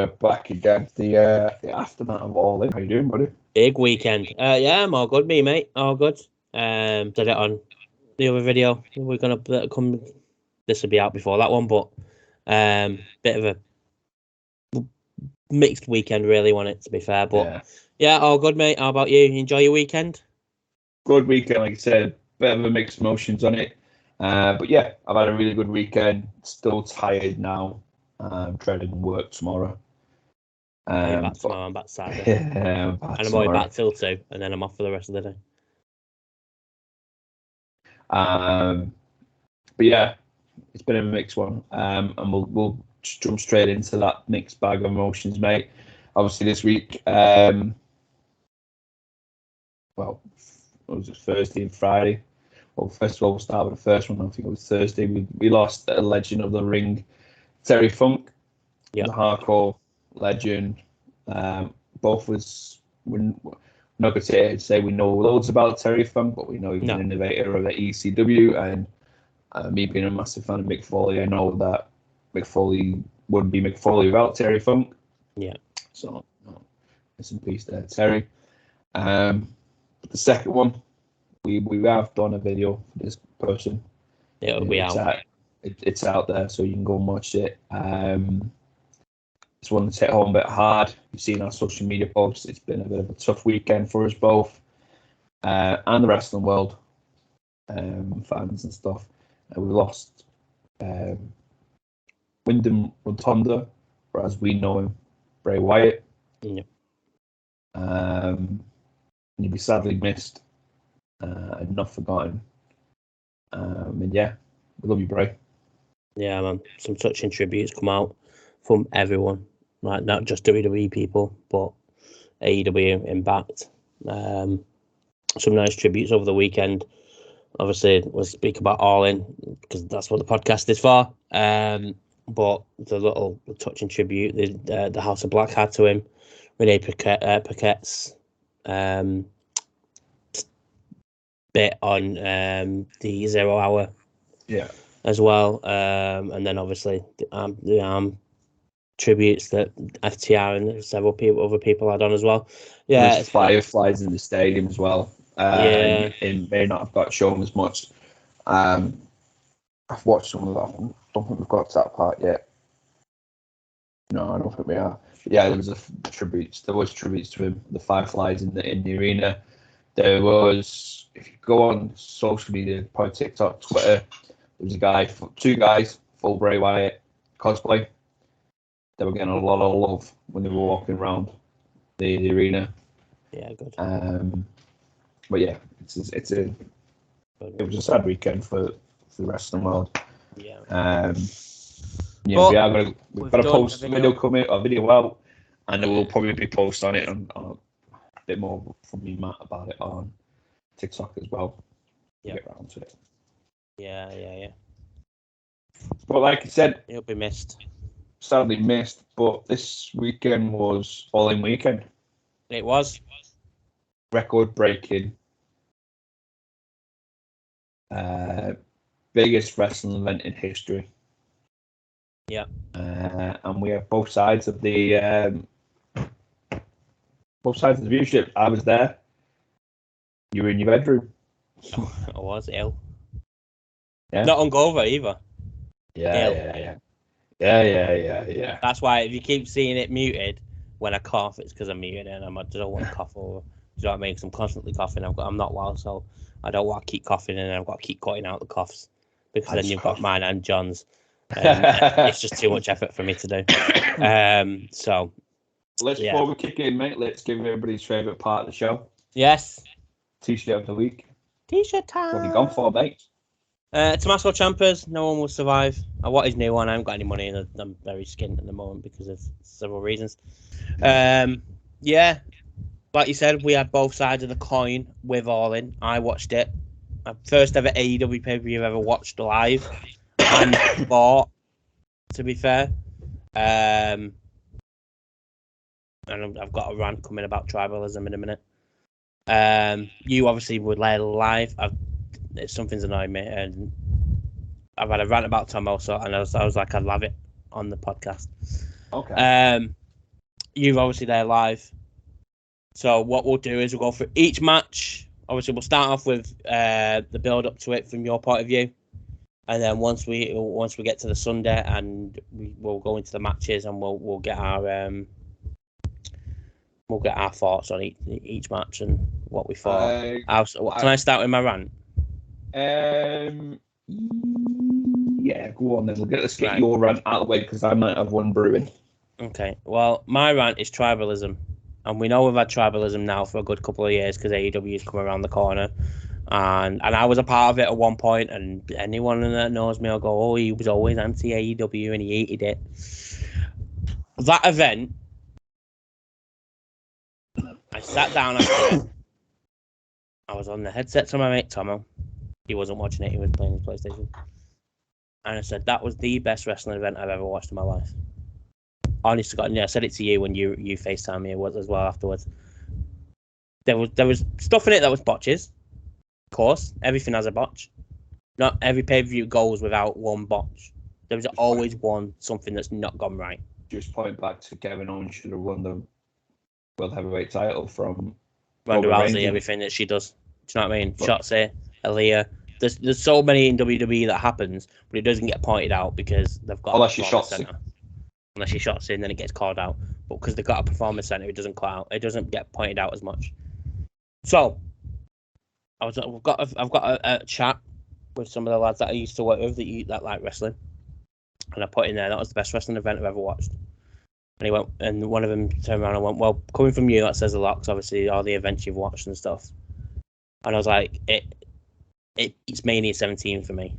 we're back again. The aftermath of All In. How you doing, buddy? Big weekend. Yeah, I'm all good, mate. All good. Did it on the other video. We're gonna come. This will be out before that one, but bit of a mixed weekend, really, want it to be fair. But yeah, all good, mate. How about you? Enjoy your weekend? Good weekend, like I said. Bit of a mixed emotions on it. But yeah, I've had a really good weekend. Still tired now. Dreading work tomorrow. I'm back tomorrow. I'm back Saturday. And I'm only back till 2, and then I'm off for the rest of the day. But yeah, it's been a mixed one. And we'll just jump straight into that mixed bag of emotions, mate. Obviously, this week, well, it was Thursday and Friday. Well, first of all, we'll start with the first one. I think it was Thursday. We lost a legend of the ring, Terry Funk, the hardcore legend. Both was, we're not going to say we know loads about Terry Funk, but we know he's an innovator of the ECW. And me being a massive fan of Mick Foley, I know that Mick Foley wouldn't be Mick Foley without Terry Funk. Yeah. So, rest in peace there, Terry. But the second one, we have done a video for this person. It'll be out. It's out there, so you can go and watch it. This one that's hit home a bit hard. You've seen our social media posts. It's been a bit of a tough weekend for us both, and the wrestling world, fans and stuff. We lost Wyndham Rotunda, or as we know him, Bray Wyatt. Yeah. And he'll be sadly missed and not forgotten. And yeah, we love you, Bray. Yeah, man. Some touching tributes come out from everyone, like not just WWE people, but AEW Impact. Some nice tributes over the weekend. Obviously, we'll speak about All In because that's what the podcast is for. But the little touching tribute the House of Black had to him, Renee Paquette's bit on the 0 Hour, as well, and then obviously the arm tributes that FTR and several other people had on as well. Yeah, there's fireflies in the stadium as well. It may not have got shown as much. I've watched some of that. I don't think we've got to that part yet. No, I don't think we are. But yeah, there was tributes to him. The fireflies in the arena. There was, if you go on social media, probably TikTok, Twitter, there was two guys, full Bray Wyatt cosplay. They were getting a lot of love when they were walking around the arena. Yeah, good. But yeah, it was a sad weekend for the wrestling world. Yeah. We've got to post a video out, and there will probably be posts on it on a bit more from me, Matt, about it on TikTok as well. Get around to it. Yeah. But like I said, it'll be missed. Sadly missed, but this weekend was All In weekend. It was. Record breaking. Biggest wrestling event in history. Yeah. And we have both sides of the viewership. I was there. You were in your bedroom. I was ill. Yeah. Not hungover either. Yeah. That's why if you keep seeing it muted when I cough, it's because I'm muted and I don't want to cough over. Do you know what I mean? Because I'm constantly coughing. I'm not well, so I don't want to keep coughing, and I've got to keep cutting out the coughs because then you've got mine and John's. It's just too much effort for me to do. So before we kick in, mate, let's give everybody's favourite part of the show. Yes. T-shirt of the week. T-shirt time. What have you gone for, mate? Tommaso Ciampa's No One Will Survive. I want his new one. I haven't got any money, and I'm very skint at the moment because of several reasons. Yeah, like you said, we had both sides of the coin with All In. I watched it. First ever AEW pay-per-view I've ever watched live and bought, to be fair. And I've got a rant coming about tribalism in a minute. You obviously were there live. Something's annoyed me, and I've had a rant about Tom also, and I was like, I'd love it on the podcast. Okay. you're obviously there live. So what we'll do is we'll go through each match. Obviously, we'll start off with the build up to it from your point of view, and then once we get to the Sunday, and we'll go into the matches, and we'll get our thoughts on each match and what we thought. Can I start with my rant? Yeah, go on then. Let's get your rant out of the way because I might have one brewing. Okay. Well, my rant is tribalism. And we know we've had tribalism now for a good couple of years because AEW has come around the corner. And I was a part of it at one point, and anyone that knows me will go, oh, he was always anti-AEW and he hated it. That event, I sat down after it. I was on the headset to my mate Tomo. He wasn't watching it, he was playing his PlayStation. And I said, that was the best wrestling event I've ever watched in my life. Honest to God, I said it to you when you FaceTime me as well afterwards. There was stuff in it that was botches. Of course, everything has a botch. Not every pay-per-view goes without one botch. There was always something that's not gone right. Just point back to Kevin Owens should have won the World Heavyweight title from Ronda Rousey, everything that she does. Do you know what I mean? Shotzi, Aaliyah. There's so many in WWE that happens, but it doesn't get pointed out because they've got unless she shots it. Unless she shots in, then it gets called out. But because they've got a performance center, it doesn't call out. It doesn't get pointed out as much. So, I've got a chat with some of the lads that I used to work with that like wrestling, and I put in there that was the best wrestling event I've ever watched. And he went, and one of them turned around and went, "Well, coming from you, that says a lot. Because obviously all the events you've watched and stuff." And I was like, "It beats Mania 17 for me.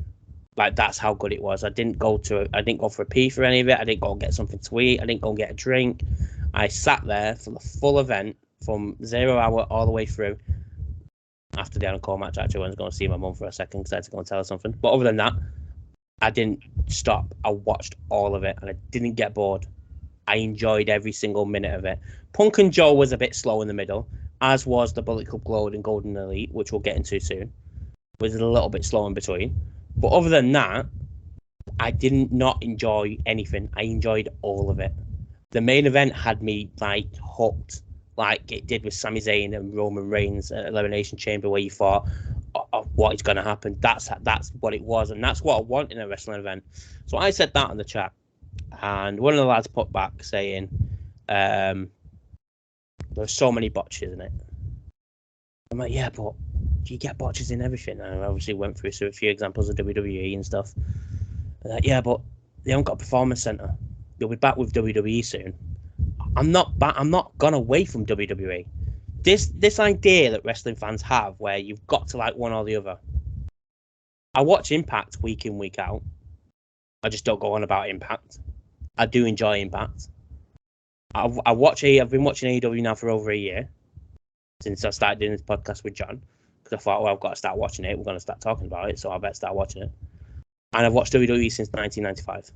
Like that's how good it was. I didn't go for a pee for any of it. I didn't go and get something to eat. I didn't go and get a drink. I sat there for the full event from 0 hour all the way through. After the encore match, actually, I was going to see my mum for a second because I had to go and tell her something. But other than that, I didn't stop. I watched all of it and I didn't get bored. I enjoyed every single minute of it. Punk and Joe was a bit slow in the middle, as was the Bullet Club Gold and Golden Elite, which we'll get into soon. Was a little bit slow in between. But other than that, I didn't not enjoy anything. I enjoyed all of it. The main event had me like hooked, like it did with Sami Zayn and Roman Reigns at Elimination Chamber, where you thought, oh, what is going to happen? That's what it was, and that's what I want in a wrestling event. So I said that in the chat, and one of the lads put back saying, there's so many botches in it. I'm like, yeah, but you get botches in everything. And I obviously went through a few examples of WWE and stuff. And like, yeah, but they haven't got a performance center. You'll be back with WWE soon. I'm not gone away from WWE. This idea that wrestling fans have where you've got to like one or the other. I watch Impact week in, week out. I just don't go on about Impact. I do enjoy Impact. I've been watching AEW now for over a year. Since I started doing this podcast with John, because I thought, well, I've got to start watching it. We're going to start talking about it, so I better start watching it. And I've watched WWE since 1995.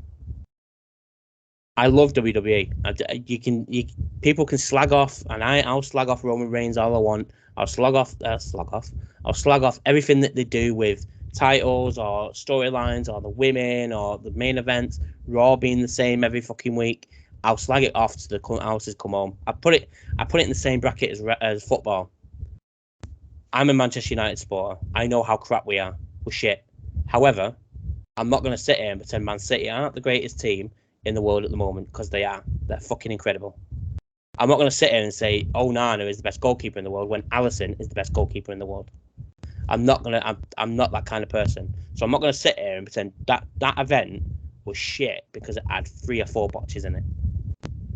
I love WWE. People can slag off, and I'll slag off Roman Reigns all I want. I'll slag off everything that they do with titles or storylines or the women or the main events, Raw being the same every fucking week. I'll slag it off to the houses come home. I put it in the same bracket as football. I'm a Manchester United supporter. I know how crap we are. We're shit. However, I'm not going to sit here and pretend Man City aren't the greatest team in the world at the moment, because they are. They're fucking incredible. I'm not going to sit here and say Onana is the best goalkeeper in the world when Alisson is the best goalkeeper in the world. I'm not that kind of person. So I'm not going to sit here and pretend that event was shit because it had 3 or 4 botches in it.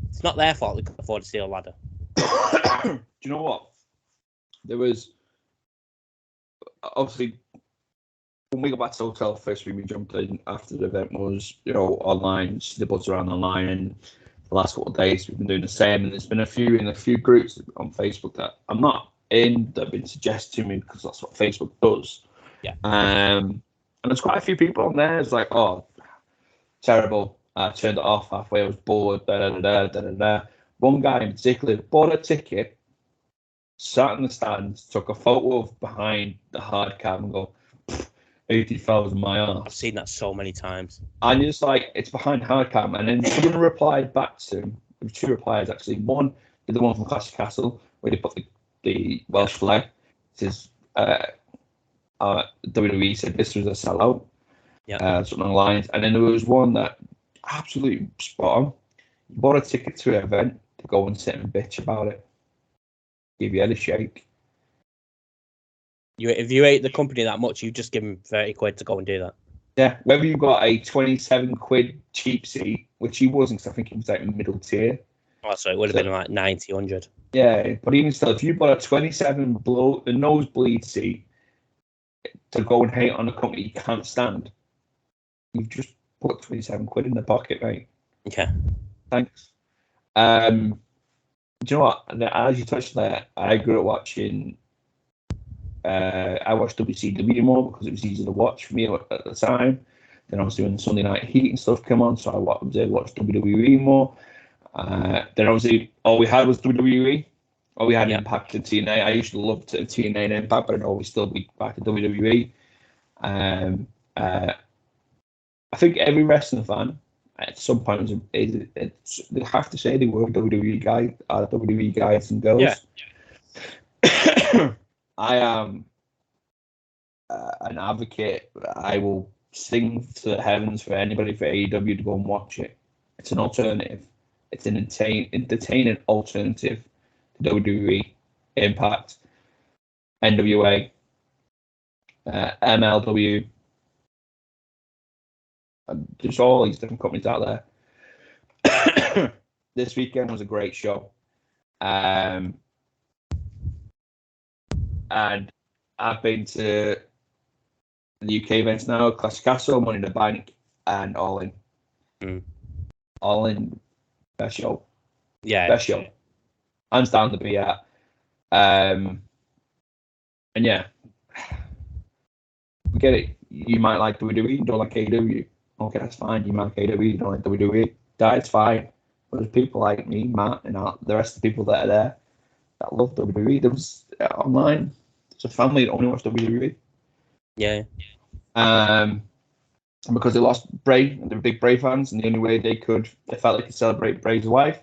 It's not their fault they could afford to steal a ladder. Do you know what? There was obviously when we got back to the hotel first week, we jumped in after the event was, online, the buzz around online, and the last couple of days we've been doing the same. And there's been a few groups on Facebook that I'm not in that have been suggested to me because that's what Facebook does. Yeah. And there's quite a few people on there. It's like, oh, terrible. I turned it off halfway. I was bored. One guy in particular bought a ticket, sat in the stands, took a photo of behind the hard cam and go, 80,000 my arse. I've seen that so many times. And you're just like, it's behind hard cam. And then someone replied back to him was 2 replies actually. One is the one from Clash Castle where they put the Welsh flag. It says WWE said this was a sellout. Something along the lines. And then there was one that absolutely spot on. You bought a ticket to an event to go and sit and bitch about it. Give your head a shake. If you hate the company that much, you just give them 30 quid to go and do that. Yeah, whether you got a 27 quid cheap seat, which he wasn't, because I think he was like middle tier. Oh, so it would have been like 90, 100. Yeah, but even still, if you bought a 27 the nosebleed seat to go and hate on a company you can't stand, you've just put 27 quid in the pocket, mate. Yeah. Thanks. Do you know what? As you touched there, I grew up watching. I watched WCW more because it was easy to watch for me at the time. Then obviously when Sunday Night Heat and stuff came on, so I was able to watch WWE more. Then obviously all we had was WWE. All we had Impact and TNA. I used to love TNA and Impact, but I'd always still be back to WWE. I think every wrestling fan at some point they have to say they were WWE guys and girls. Yeah. I am an advocate. I will sing to the heavens for anybody for AEW to go and watch it. It's an alternative. It's an entertaining alternative to WWE, Impact, NWA, MLW. There's all these different companies out there. This weekend was a great show. And I've been to the UK events now, Clash Castle, Money in the Bank, and All In. All In, best show. Yeah. Best show. Hands down to be at. And yeah, we get it. You might like WWE, you don't like AEW. Okay, that's fine. You might like AEW, you don't like WWE. That's fine. But there's people like me, Matt, and the rest of the people that are there that love WWE. There was online. It's a family that only watched WWE. Yeah. And because they lost Bray, and they were big Bray fans, and the only way they felt they could celebrate Bray's wife.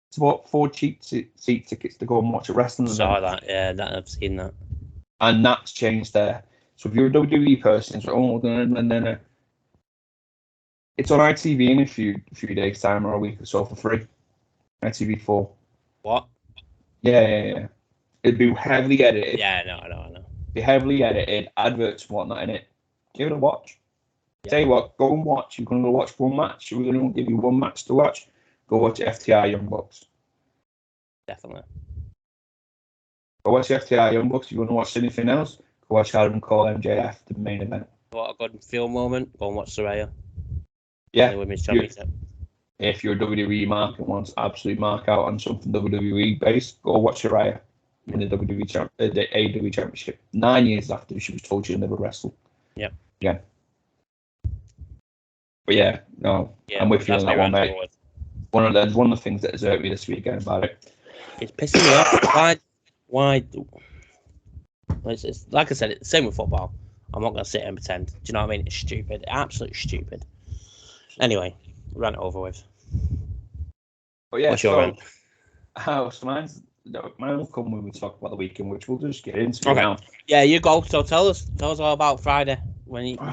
It's about 4 cheap seat tickets to go and watch a wrestling event. Saw that, yeah, I've seen that. And that's changed there. So if you're a WWE person, it's like, no. It's on ITV in a few days' time or a week or so for free. ITV4. What? Yeah. It'd be heavily edited. Yeah, I know. Be heavily edited, adverts and whatnot in it. Give it a watch. Yeah. Tell you what, go and watch. You're going to go watch one match. We're going to give you one match to watch. Go watch FTR Young Bucks. Definitely. Go watch FTR Young Bucks. If you want to watch anything else, go watch Adam Cole MJF, the main event. What a good feel moment. Go and watch Saraya. Yeah. The Women's Championship. If you're a WWE mark and wants to absolutely mark out on something WWE based, go watch Saraya in the AEW Championship. 9 years after she was told she'd never wrestle. Yeah. Yeah. But yeah, no, I'm with you on that one, mate. One of the things that has hurt me this weekend about it. It's pissing me off. Why? It's like I said, it's the same with football. I'm not going to sit here and pretend. Do you know what I mean? It's stupid. Absolutely stupid. Anyway, rant over with. But yeah, what's your rant? So mine will come when we talk about the weekend, which we'll just get into now. Yeah, you go. So tell us all about Friday.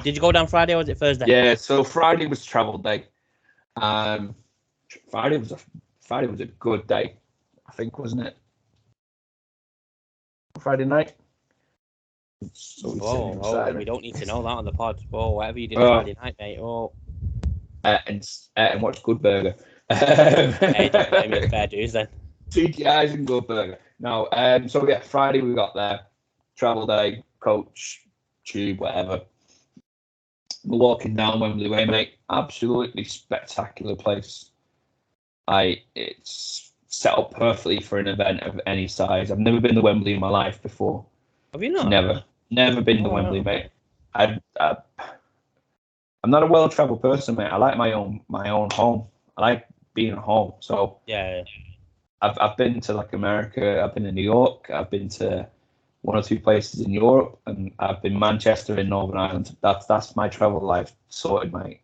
Did you go down Friday or was it Thursday? Yeah, so Friday was travel day. Friday was a good day, I think, wasn't it? Friday night. So we don't need to know that on the pod. Oh, whatever you did Friday night, mate. Oh. And watch Good Burger. Hey, don't blame me, fair dues then. CGI's and Good Burger. No, so yeah, Friday we got there. Travel day, coach, tube, whatever. We're walking down Wembley Way, mate. Absolutely spectacular place. It's set up perfectly for an event of any size. I've never been to Wembley in my life before. Have you not? Never been to Wembley, mate. I'm not a well-traveled person, mate. I like my own home. I like being at home. So yeah. I've been to like America. I've been to New York. I've been to 1 or 2 places in Europe, and I've been Manchester in Northern Ireland. That's my travel life sorted, mate.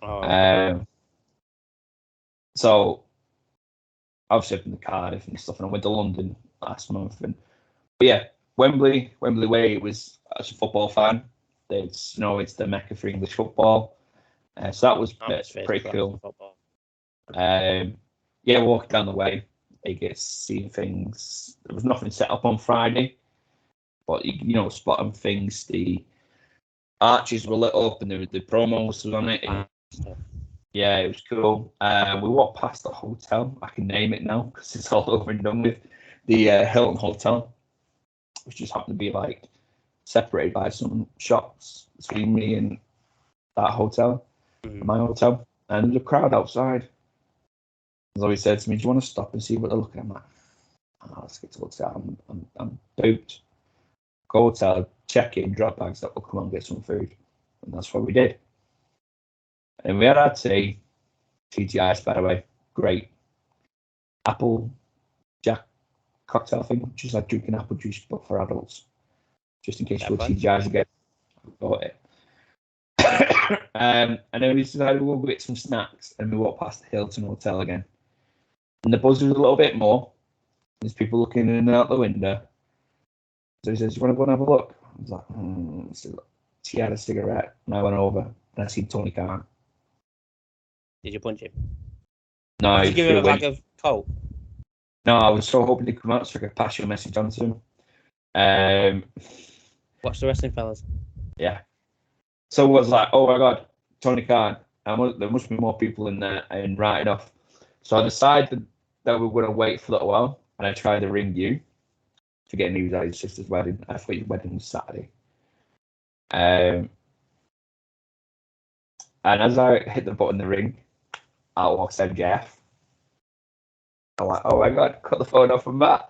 Oh. So obviously from the Cardiff and stuff, and I went to London last month. But yeah, Wembley Way. It was, as a football fan, it's the Mecca for English football. So that was pretty cool. Yeah, walking down the way, you get to see things. There was nothing set up on Friday, but spotting things. The arches were lit up, and the promos was on it. Yeah, it was cool. We walked past the hotel. I can name it now because it's all over and done with. The Hilton Hotel, which just happened to be like separated by some shops between me and that hotel, my hotel, and there's a crowd outside. So he said to me, "Do you want to stop and see what they're looking at?" I'm like, "Oh, let's get to hotel. I'm booked. Go hotel, check in, drop bags up, we'll come and get some food." And that's what we did. And we had our tea, TGI's, by the way, great. Apple Jack cocktail thing, which is like drinking apple juice, but for adults. Just in case you go TGI's again. I bought it. And then we decided we'll go get some snacks, and we walked past the Hilton Hotel again. And the buzz was a little bit more. There's people looking in and out the window. So he says, "You want to go and have a look?" I was like, So she had a cigarette, and I went over, and I seen Tony Khan. Did you punch him? No. Did you give him a bag of coke? No, I was so hoping he'd come out so I could pass your message on to him. Watch the wrestling, fellas. Yeah. So it was like, oh my God, Tony Khan. There must be more people in there, and right enough. So I decided that we were going to wait for a little while, and I tried to ring you to get news at his sister's wedding. I thought your wedding was Saturday. And as I hit the button to ring, out walks MJF. I'm like, oh my God, cut the phone off from Matt.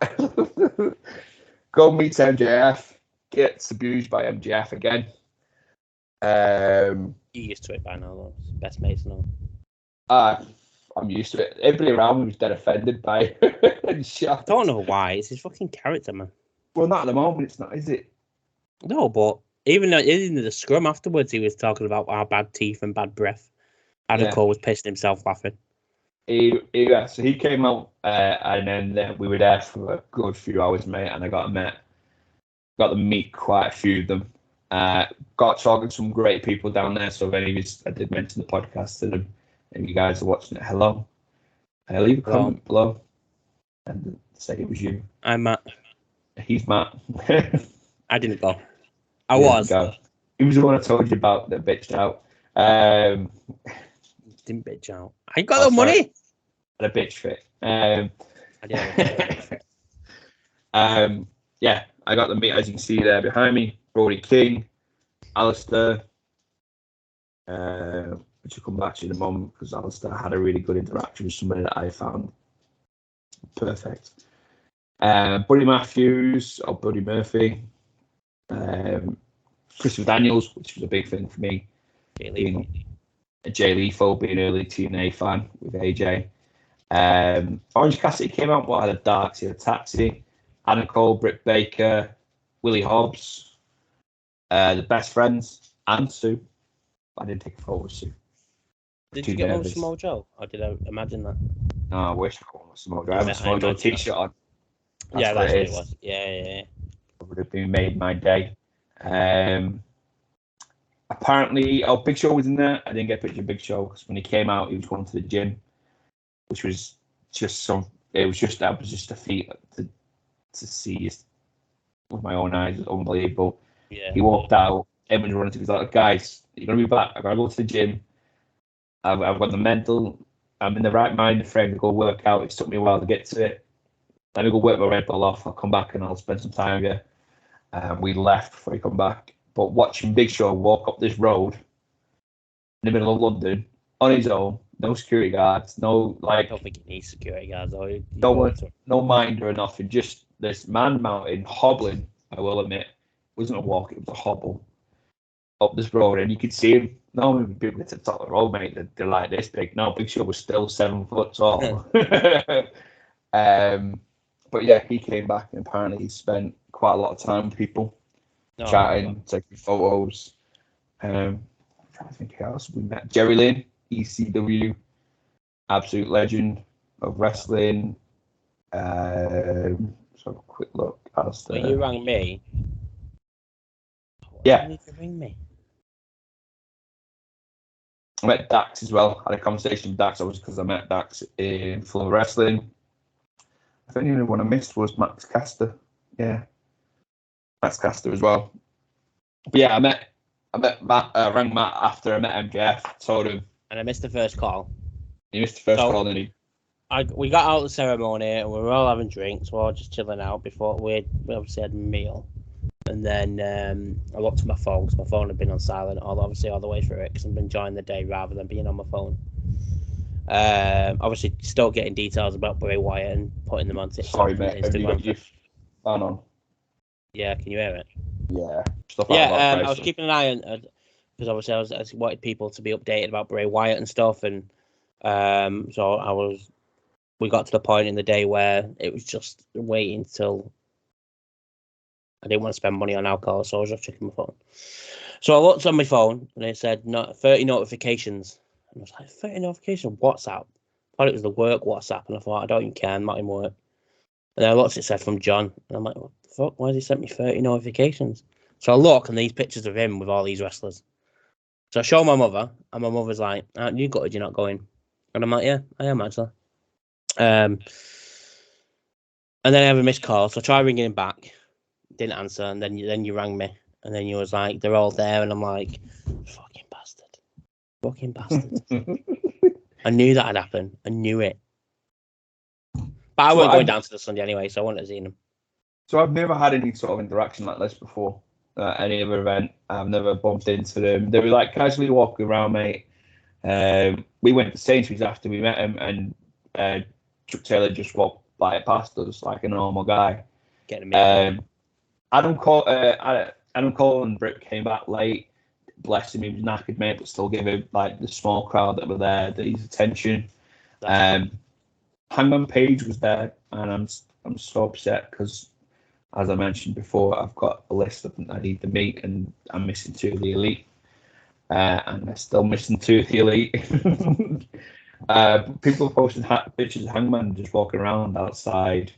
Go meet MJF, gets abused by MJF again. You're used to it by now, though. It's best mates and all. I'm used to it. Everybody around me was dead offended by it and shot. I don't know why. It's his fucking character, man. Well, not at the moment, it's not, is it? No, but even in the scrum afterwards, he was talking about our bad teeth and bad breath. Adam Cole was pissing himself laughing. So he came out, and then we were there for a good few hours, mate, and I got to meet quite a few of them. Got talking to some great people down there. So if any of you, I did mention the podcast to them, and you guys are watching it, hello. Leave a comment below and say it was you. I'm Matt. He's Matt. I didn't go. I was. He was the one I told you about that bitched out. Didn't bitch out. I got the money. Had a bitch fit. I did. Yeah, I got the meet, as you can see there behind me. Brody King, Alistair, which will come back to in a moment because Alistair had a really good interaction with somebody that I found perfect. Buddy Matthews or Buddy Murphy, Christopher Daniels, which was a big thing for me. Jay Lethal, being an early TNA fan with AJ. Orange Cassidy came out, had a Dark, he had a Taxi, Anna Cole, Britt Baker, Willie Hobbs, the Best Friends, and Sue. I didn't take a photo with Sue. Did you get one with Samoa Joe? Or did I imagine that? No, I wish I got one with Samoa Joe. I have a Samoa Joe t-shirt on. That's what it was. Yeah. It would have been made my day. Apparently, Big Show was in there. I didn't get a picture of Big Show because when he came out, he was going to the gym, which was just that was just a feat to see with my own eyes. It was unbelievable. Yeah. He walked out. Everyone's running to him. He's like, "Guys, you're gonna be back. I gotta go to the gym. I've got the mental. I'm in the right mind frame to go work out. It took me a while to get to it. Let me go work my Red Bull off. I'll come back and I'll spend some time with you." We left before he come back. But watching Big Show walk up this road in the middle of London on his own, no security guards, no I don't think he needs security guards. No minder or nothing. Just this man mountain hobbling. I will admit, it wasn't a walk; it was a hobble up this road, and you could see him. No, people at the top of the road, mate. They're like this big. No, Big Show was still 7 foot tall. But yeah, he came back, and apparently he spent quite a lot of time with people. Chatting, taking photos. I'm trying to think who else we met. Jerry Lynn, ECW, absolute legend of wrestling. Let's have a quick look. Well, you rang me. Yeah. Why did you ring me? I met Dax as well. I had a conversation with Dax, obviously, because I met Dax in Full Wrestling. I think the only one I missed was Max Caster. Yeah, Max Caster as well. But yeah, I met Matt. Rang Matt after I met MJF. Told him. And I missed the first call. You missed the first call, didn't you? We got out of the ceremony and we were all having drinks. We were all just chilling out before we obviously had a meal. And then I looked at my phone because my phone had been on silent all the way through it because I've been enjoying the day rather than being on my phone. Obviously, still getting details about Bray Wyatt and putting them on TikTok. Sorry, mate. Have you got your fan on? Yeah, can you hear it? Yeah. I was keeping an eye on because obviously I wanted people to be updated about Bray Wyatt and stuff, and so we got to the point in the day where it was just waiting till I didn't want to spend money on alcohol, so I was just checking my phone. So I looked on my phone and it said 30 notifications. And I was like, 30 notifications? WhatsApp? I thought it was the work WhatsApp, and I thought, I don't even care, I'm not in work. And then I looked, it said from John, and I'm like, what the fuck? Why has he sent me 30 notifications? So I look, and these pictures of him with all these wrestlers. So I show my mother, and my mother's like, aren't you gutted you're not going? And I'm like, yeah, I am actually. And then I have a missed call, so I try ringing him back. Didn't answer, and then you rang me, and then you was like, they're all there, and I'm like, fucking bastard. I knew that had happened. I knew it. But I weren't going down to the Sunday anyway, so I wouldn't have seen him. So I've never had any sort of interaction like this before. Any other event, I've never bumped into them. They were like casually walking around, mate. We went to Sainsbury's after we met him, and Chuck Taylor just walked past us like a normal guy. Getting a Adam Cole and Britt came back late. Bless him, he was knackered, mate, but still gave him the small crowd that were there his attention. Hangman Page was there, and I'm so upset because, as I mentioned before, I've got a list of them I need to meet, and I'm missing 2 of the elite, and I'm still missing 2 of the elite. People posting pictures of Hangman just walking around outside,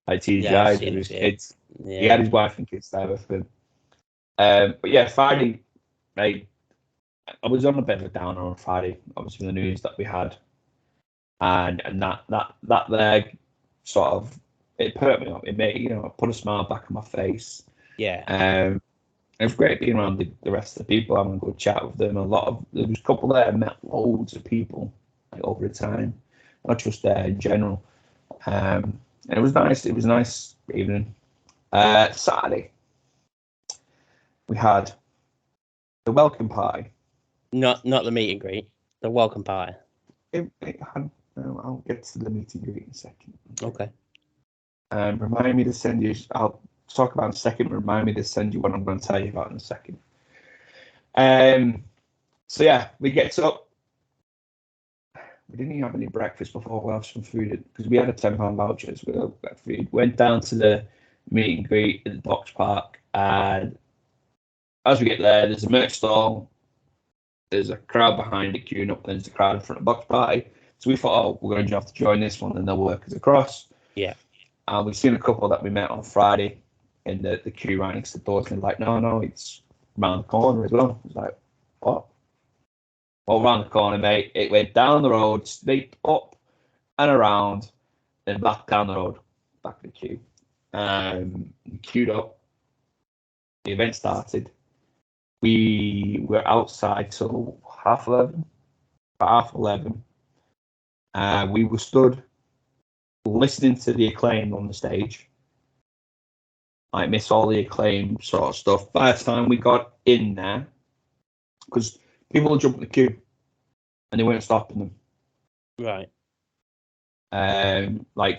TGI with his kids. Yeah. He had his wife and kids there with him. But yeah, Friday, I was on a bit of a downer on Friday, obviously with the news that we had, and that leg sort of it perked me up. It made put a smile back on my face. Yeah. It was great being around the rest of the people, having a good chat with them. There was a couple there. I met loads of people over the time, not just there in general. And it was nice. It was a nice evening. Saturday, we had the welcome party. Not the meet and greet. The welcome party. I'll get to the meet and greet in a second. Okay. Remind me to send you. I'll talk about in a second. Remind me to send you what I'm going to tell you about in a second. So yeah, we get up. We didn't even have any breakfast before. We'll have some food because we had a £10 voucher. So we got food. Went down to the meet and greet at the Box Park, and as we get there, there's a merch stall. There's a crowd behind it queuing up, and there's a crowd in front of the Box Party. So we thought, we're going to have to join this one, and they'll work us across. Yeah. And we've seen a couple that we met on Friday in the queue right next to the doors, and they're like, no, it's around the corner as well. It's like, what? Well, around the corner, mate. It went down the road, straight up and around, then back down the road, back to the queue. Queued up. The event started. We were outside till 11:30. About 11:30. We were stood listening to the Acclaim on the stage. I missed all the Acclaim sort of stuff. By the time we got in there, because people were jumping the queue and they weren't stopping them. Right.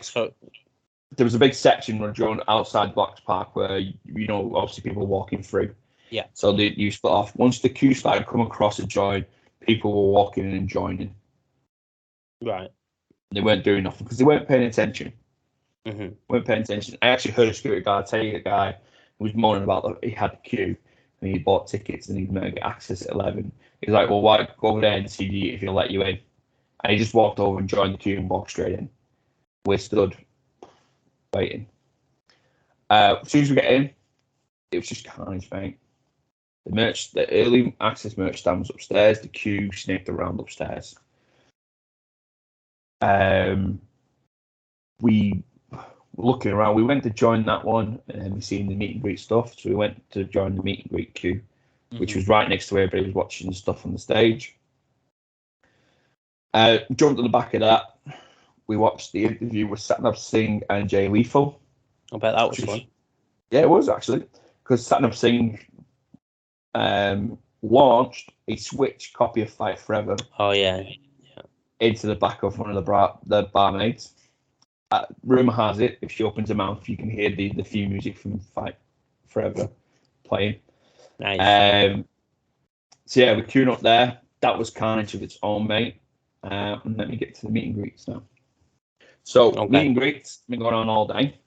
So there was a big section run outside Box Park where obviously people were walking through. Yeah. So you split off. Once the queue started coming across a join, people were walking in and joining. Right. They weren't doing nothing because they weren't paying attention. Mm-hmm. Weren't paying attention. I actually heard a security guard tell you a guy who was moaning about he had the queue and he bought tickets and he'd meant to get access at 11. He's like, well, why go over there and see if he'll let you in? And he just walked over and joined the queue and walked straight in. We stood waiting. As soon as we get in, it was just carnage, mate. The early access merch stand was upstairs. The queue snaked around upstairs. We were looking around. We went to join that one, and then we seen the meet and greet stuff. So we went to join the meet and greet queue, which was right next to where everybody was watching the stuff on the stage. Jumped on the back of that. We watched the interview with Satnam Singh and Jay Lethal. I bet that was fun. Yeah, it was actually, because Satnam Singh launched a Switch copy of Fight Forever. Oh yeah. Into the back of one of the barmaids. Rumor has it, if she opens her mouth, you can hear the theme music from Fight Forever playing. Nice. So yeah, we're queuing up there. That was carnage of its own, mate. And let me get to the meet and greets now. So meet and greets been going on all day.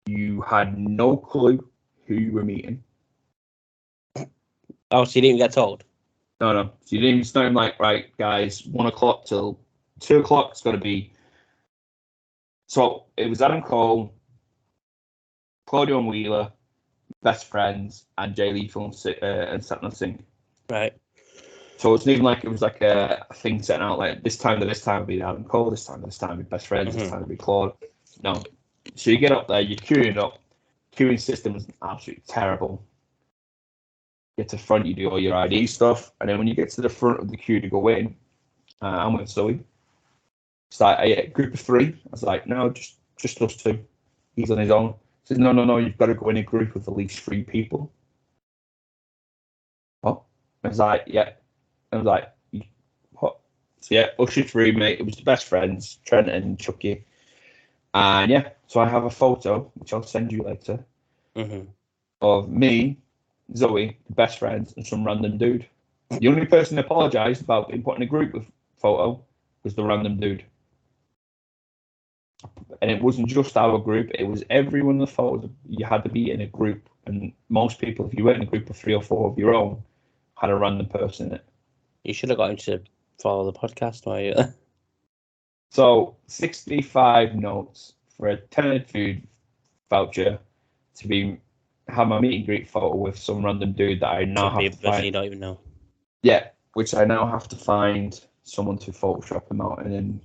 You had no clue who you were meeting. Oh, so you didn't get told? No. So you didn't even start like, right, guys, 1 o'clock till 2 o'clock. It's got to be. So it was Adam Cole, Claudio and Wheeler, Best Friends, and Jay Lethal and Satnam Singh. Right. So it's not even like it was like a thing set out like this time to this time would be Adam Cole, this time would be Best Friends, this time would be Claude. No. So you get up there, you're queuing up. Queuing system was absolutely terrible. Get to the front, you do all your ID stuff, and then when you get to the front of the queue to go in, I'm with Zoe. It's like a group of 3. I was like, no, just us 2. He's on his own. He says, no, you've got to go in a group with at least 3 people. What? I was like, yeah. I was like, what? So yeah, us 3, mate. It was the Best Friends, Trent and Chucky. And yeah, so I have a photo, which I'll send you later, of me, Zoe, the Best Friends, and some random dude. The only person that apologised about being put in a group with photo was the random dude. And it wasn't just our group, it was everyone in the photos. You had to be in a group, and most people, if you were in a group of 3 or 4 of your own, had a random person in it. You should have got him to follow the podcast while you. So 65 notes for a 10 food voucher to have my meet and greet photo with some random dude that I now have to find. You don't even know. Yeah, which I now have to find someone to Photoshop him out and then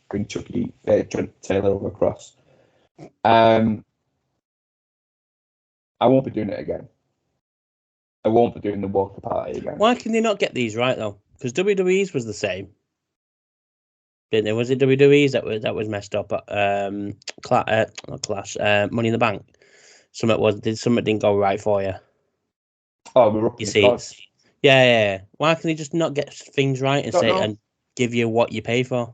bring Chucky Taylor over across. I won't be doing it again. I won't be doing the walker party again. Why can they not get these right though? Because WWE's was the same. Didn't it? Was it WWE's that was messed up? Not Clash. Money in the Bank. Something didn't go right for you. Oh, we're up. You see it. Yeah. Why can they just not get things right and give you what you pay for?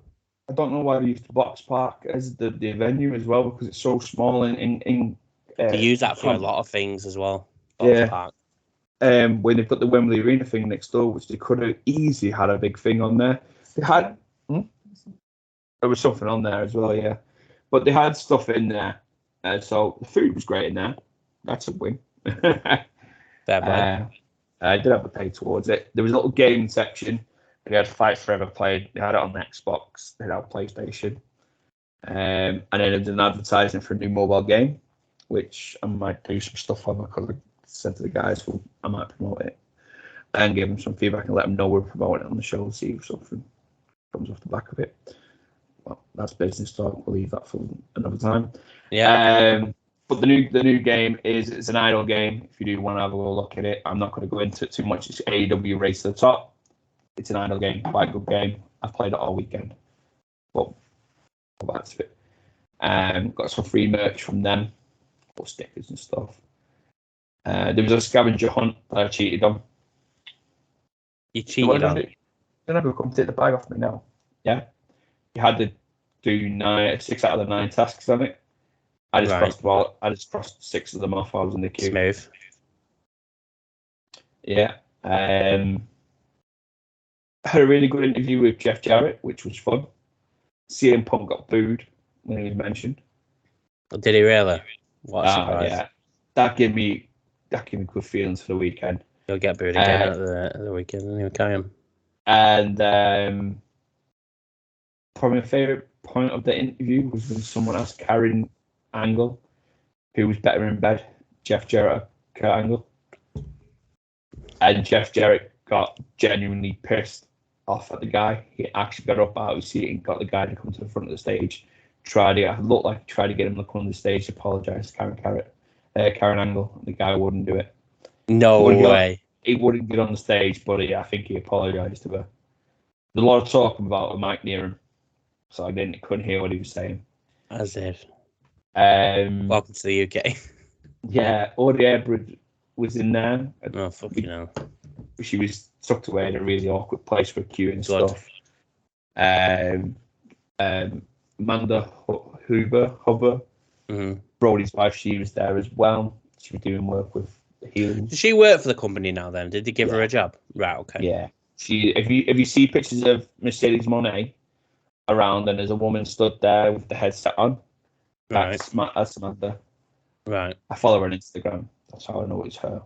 I don't know why they used the Box Park as the venue as well, because it's so small in they use that for a lot of things as well. Box Park. When they've got the Wembley Arena thing next door, which they could have easily had a big thing on there. They had there was something on there as well, yeah. But they had stuff in there, so the food was great in there. That's a win. Fair play. I did have to pay towards it. There was a little gaming section. They had Fight Forever played. They had it on the Xbox. They had PlayStation. And then there was an advertisement for a new mobile game, which I might do some stuff on because I said to the guys, well, I might promote it and give them some feedback and let them know we're promoting it on the show, see if something comes off the back of it. Well, that's business talk. We'll leave that for another time. Yeah. But the new game it's an idle game. If you do want to have a little look at it, I'm not going to go into it too much. It's AEW Race to the Top. It's an idle game, quite a good game. I've played it all weekend. But that's it. Got some free merch from them, or stickers and stuff. There was a scavenger hunt that I cheated on. You cheated on? They're not going to come take the bag off me now. Yeah. You had to do 6 out of the 9 tasks on it. I just crossed 6 of them off while I was in the queue. Smooth. Yeah. I had a really good interview with Jeff Jarrett, which was fun. CM Punk got booed when he was mentioned. Did he really? What a surprise. Yeah. That gave me good feelings for the weekend. He'll get booed again at the weekend, and he'll carry him. And probably my favourite point of the interview was when someone asked Karen Angle, who was better in bed, Jeff Jarrett or Kurt Angle. And Jeff Jarrett got genuinely pissed off at the guy. He actually got up out of his seat and got the guy to come to the front of the stage. Tried to get him to come on the stage to apologise to Karen Angle. The guy wouldn't do it. No way. He wouldn't get on the stage, but I think he apologised to her. There's a lot of talking about a mic near him, so I couldn't hear what he was saying. As if. Welcome to the UK. Yeah, Audrey Hepburn was in there. Oh, fucking hell. She was tucked away in a really awkward place for a queue and stuff. Amanda Hoover, Brody's wife, she was there as well. She was doing work with healing. Does she work for the company now then? Did they give her a job? Right, okay. Yeah. If you see pictures of Mercedes Moné around and there's a woman stood there with the headset on, that's Amanda. Right. I follow her on Instagram. That's how I know it's her.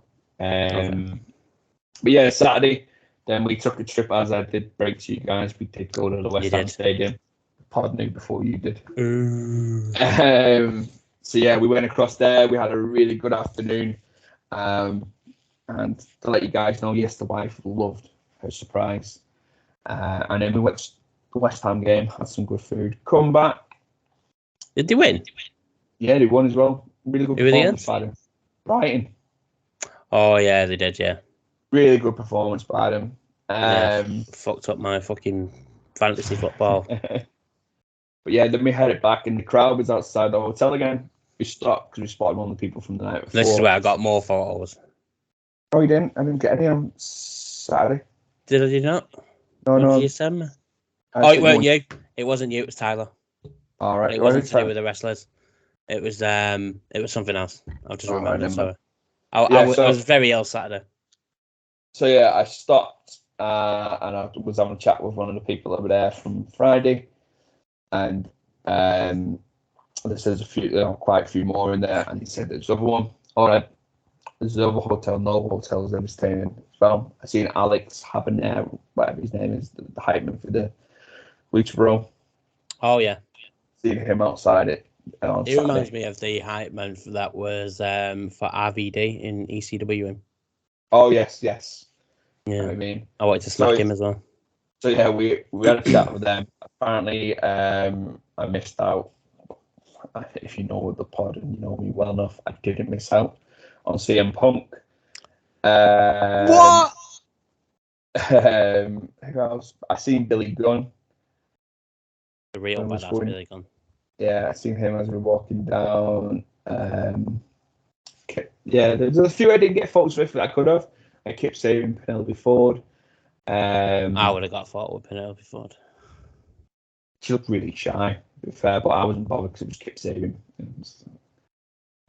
But yeah, Saturday, then we took a trip, as I did break to you guys. We did go to the West Ham Stadium. Pardon me, before you did. So yeah, we went across there. We had a really good afternoon. And to let you guys know, yes, the wife loved her surprise. And then we went to the West Ham game, had some good food. Come back. Did they win? Yeah, they won as well. Really good performance by them. Brighton. Oh yeah, they did. Yeah. Really good performance by them. Fucked up my fucking fantasy football. But yeah, then we headed back, and the crowd was outside the hotel again. We stopped because we spotted one of the people from the night before. This is where I got more photos. Oh, you didn't? I didn't get any on Saturday. Did I not? No, no. Did you send me? It weren't you. It wasn't you. It was Tyler. All right. It wasn't to do with the wrestlers. It was something else. I've just remembered. Sorry. I was very ill Saturday. So yeah, I stopped and I was having a chat with one of the people over there from Friday, and there's quite a few more in there, and he said there's another one. All right, there's another hotel. No hotels ever staying in as well. I seen Alex Habanero, whatever his name is, the hype man for the Lucha Bro. Oh yeah, seen him outside it. He reminds me of the hype man that was for RVD in ECW. Oh yes. Yeah, You know what I mean, I wanted to smack him as well. So yeah, we had a chat with them. Apparently, I missed out. If you know the pod and you know me well enough, I didn't miss out on CM Punk. What? Who else? I seen Billy Gunn. The real badass Billy Gunn. Yeah, I seen him as we were walking down. Yeah, there's a few I didn't get photos with that I could have. I kept saving Penelope Ford. I would have got a photo with Penelope Ford. She looked really shy, to be fair, but I wasn't bothered because it was kept saving.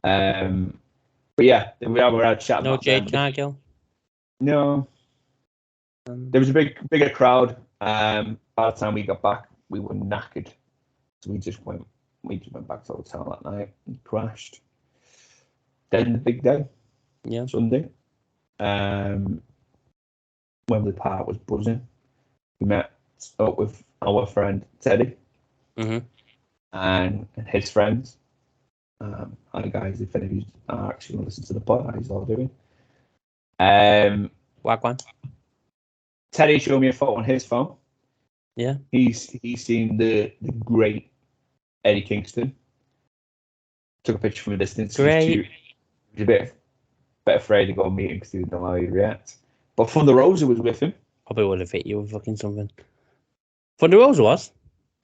But yeah, we had a chat. No Jade Cargill? No. There was a bigger crowd. By the time we got back, we were knackered. So we just went back to the hotel that night and crashed. Then the big day. Yeah. Sunday. Wembley Park was buzzing. We met up with our friend Teddy and his friends. Hi guys, if any of you are actually going to listen to the pod, how you all doing? Wagwan. Teddy showed me a photo on his phone. Yeah. He's seen the great Eddie Kingston. Took a picture from a distance. Great. He was a bit afraid to go meet him because he didn't know how he'd react. But Thunder Rosa was with him. Probably would have hit you with fucking something. Thunder Rosa was?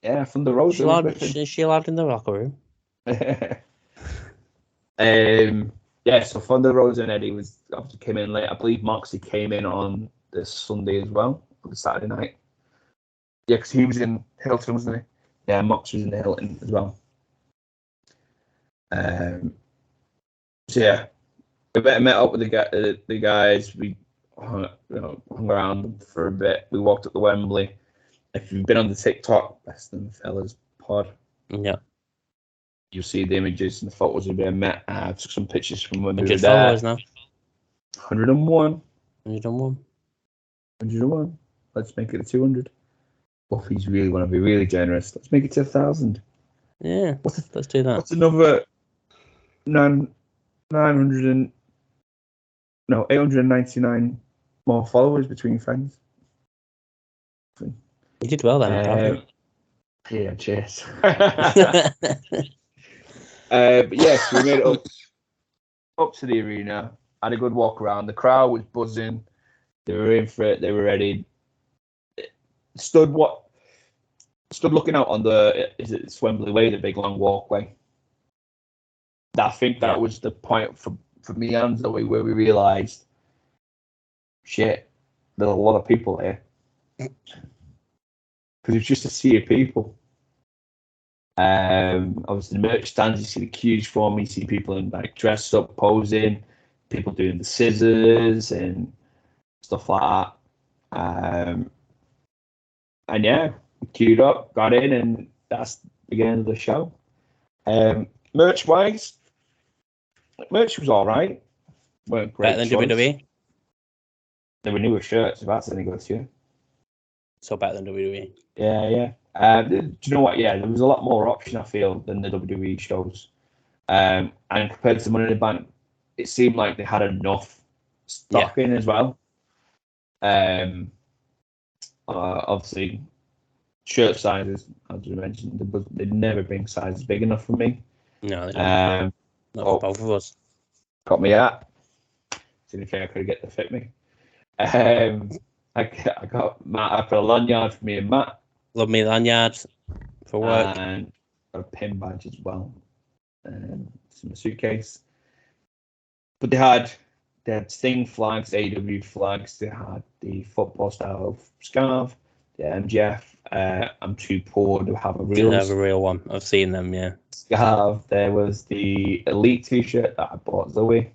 Yeah, Thunder Rosa was with him. Is she allowed in the locker room? Yeah, so Thunder Rosa and Eddie obviously came in late. I believe Moxie came in on the Sunday as well, on the Saturday night. Yeah, because he was in Hilton, wasn't he? Yeah, Mox was in the Hilton as well. So yeah, we met up with the guys. We hung around for a bit. We walked up to Wembley. If you've been on the TikTok, Best of the Fellas pod, yeah, you'll see the images and the photos we've been met. I took some pictures from when we were 100 there. followers now. 101. 101. 101. Let's make it to 200. Well, if he's really want to be really generous, let's make it to 1,000. Yeah, let's do that. 899 more followers between friends. You did well then. I'm proud of you. Yeah, cheers. But yes, we made it up to the arena. Had a good walk around. The crowd was buzzing. They were in for it. They were ready. Stood looking out on it's Wembley Way, the big long walkway. I think that was the point for me and Zoe where we realised, shit, there's a lot of people here. Because it's just a sea of people. Obviously the merch stands, you see the queues form, you see people in like dressed up, posing, people doing the scissors and stuff like that. And yeah, queued up, got in, and that's the beginning of the show. Merch wise, merch was all right. Weren't great. Better than WWE? There were newer shirts, if that's any good to you. So better than WWE? Yeah. Do you know what? Yeah, there was a lot more option, I feel, than the WWE shows. And compared to Money in the Bank, it seemed like they had enough stock in as well. Obviously, shirt sizes, as you mentioned, they'd never bring sizes big enough for me. No, they don't. Not for both of us. Got me at. Didn't think I could get to fit me. I got Matt. I put a lanyard for me and Matt. Love me lanyards for work. And got a pin badge as well. It's in my suitcase. But they had Sting flags, AEW flags. They had the football style scarf, the MGF. I'm too poor to have a real one. I've seen them, yeah. Scarf. There was the Elite t-shirt that I bought Zoe.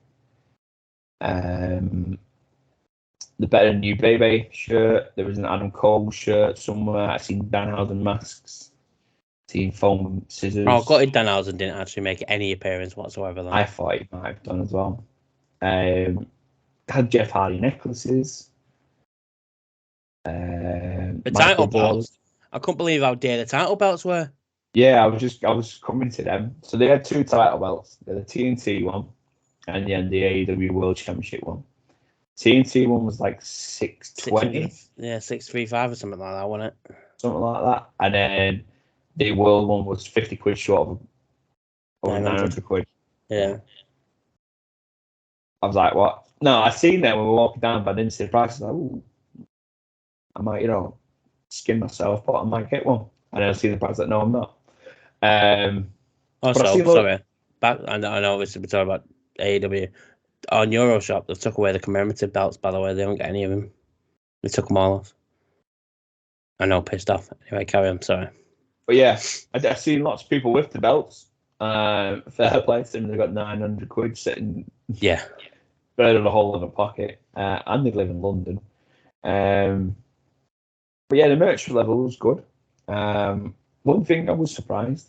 The Better Than You Baby shirt. There was an Adam Cole shirt somewhere. I've seen Danhausen masks. Seen foam scissors. Oh, God, Danhausen didn't actually make any appearance whatsoever. Though. I thought he might have done as well. Had Jeff Hardy necklaces. The title belts. I couldn't believe how dear the title belts were. Yeah, I was coming to them. So they had two title belts. They had the TNT one and then the AEW World Championship one. TNT one was like $620. Yeah, $635 or something like that, wasn't it? Something like that. And then the world one was 50 quid short of 900 quid. Yeah. I was like, what? No, I seen them when we were walking down, but I didn't see the price. I was like, ooh, I might, skin myself, but I might get one. And then I see the price, like, no, I'm not. Sorry. Back, I know obviously we're talking about AEW. On Euroshop, they took away the commemorative belts, by the way. They don't get any of them. They took them all off. I know, pissed off. Anyway, carry on, sorry. But yeah, I've seen lots of people with the belts. Fair play to them. They've got 900 quid sitting. Yeah. Burning a hole in a pocket. And they live in London. But yeah, the merch level was good. One thing I was surprised,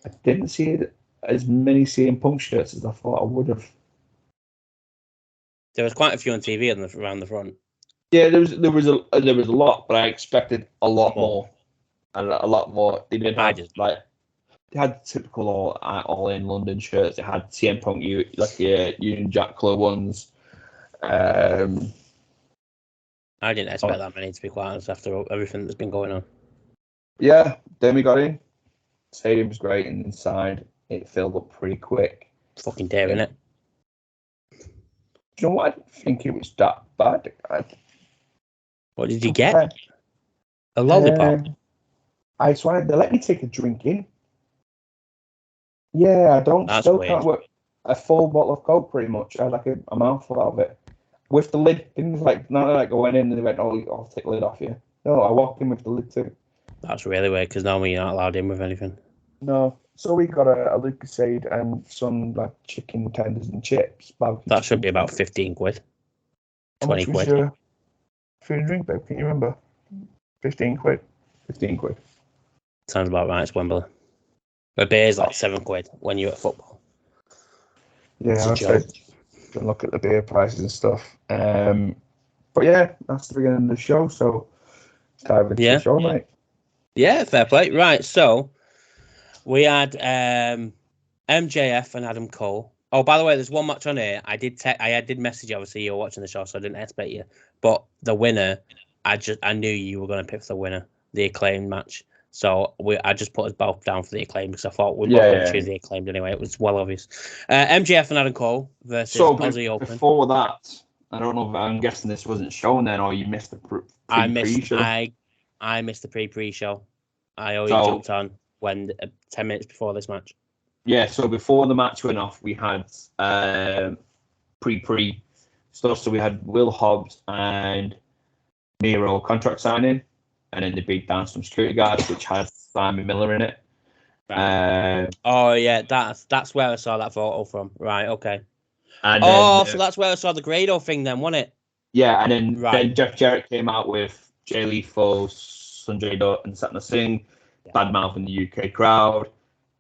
I didn't see as many CM Punk shirts as I thought I would have. There was quite a few on TV around the front. Yeah, there was a lot, but I expected a lot more. And a lot more. They didn't have they had typical all in London shirts. They had CM Punk Union Jack Club ones. I didn't expect that many, to be quite honest, after everything that's been going on. Yeah, then we got in. Stadium was great, and inside it filled up pretty quick. Fucking daring it. Do you know what? I didn't think it was that bad. What did you get? A lollipop? I swear, they let me take a drink in. Yeah, can't work. A full bottle of Coke, pretty much. I had like a mouthful out of it. With the lid, things like, not like going in and they went, oh, I'll take the lid off you. No, I walked in with the lid too. That's really weird, because normally you're not allowed in with anything. No. So we got a Lucasade and some like chicken tenders and chips. That should be about 15 quid. 20 quid. How much was your food and drink, babe? Can you remember? 15 quid. 15 quid. Sounds about right, it's Wembley. But beer's like 7 quid when you're at football. Yeah, I said, don't look at the beer prices and stuff. But yeah, that's the beginning of the show, so it's time for the show, mate. Yeah, fair play. Right, so we had MJF and Adam Cole. Oh, by the way, there's one match on here. I did message you. Obviously, you're watching the show, so I didn't expect you. But the winner, I knew you were going to pick for the winner, the Acclaimed match. So I just put us both down for the Acclaimed because I thought we both going to choose the Acclaimed anyway. It was well obvious. MJF and Adam Cole versus Aussie Open. Before that, I don't know. I'm guessing this wasn't shown then, or you missed the pre-show. I missed the pre-show. I only jumped on when 10 minutes before this match. Yeah, so before the match went off, we had pre stuff. So we had Will Hobbs and Miro contract signing, and then they beat down some security guards, which had Simon Miller in it. Oh yeah, that's where I saw that photo from. Right, okay. And so that's where I saw the Grado thing then, wasn't it? Yeah, and then Jeff Jarrett came out with Jay Lethal, Sanjay Dutt, and Satnam Singh, bad mouth in the UK crowd.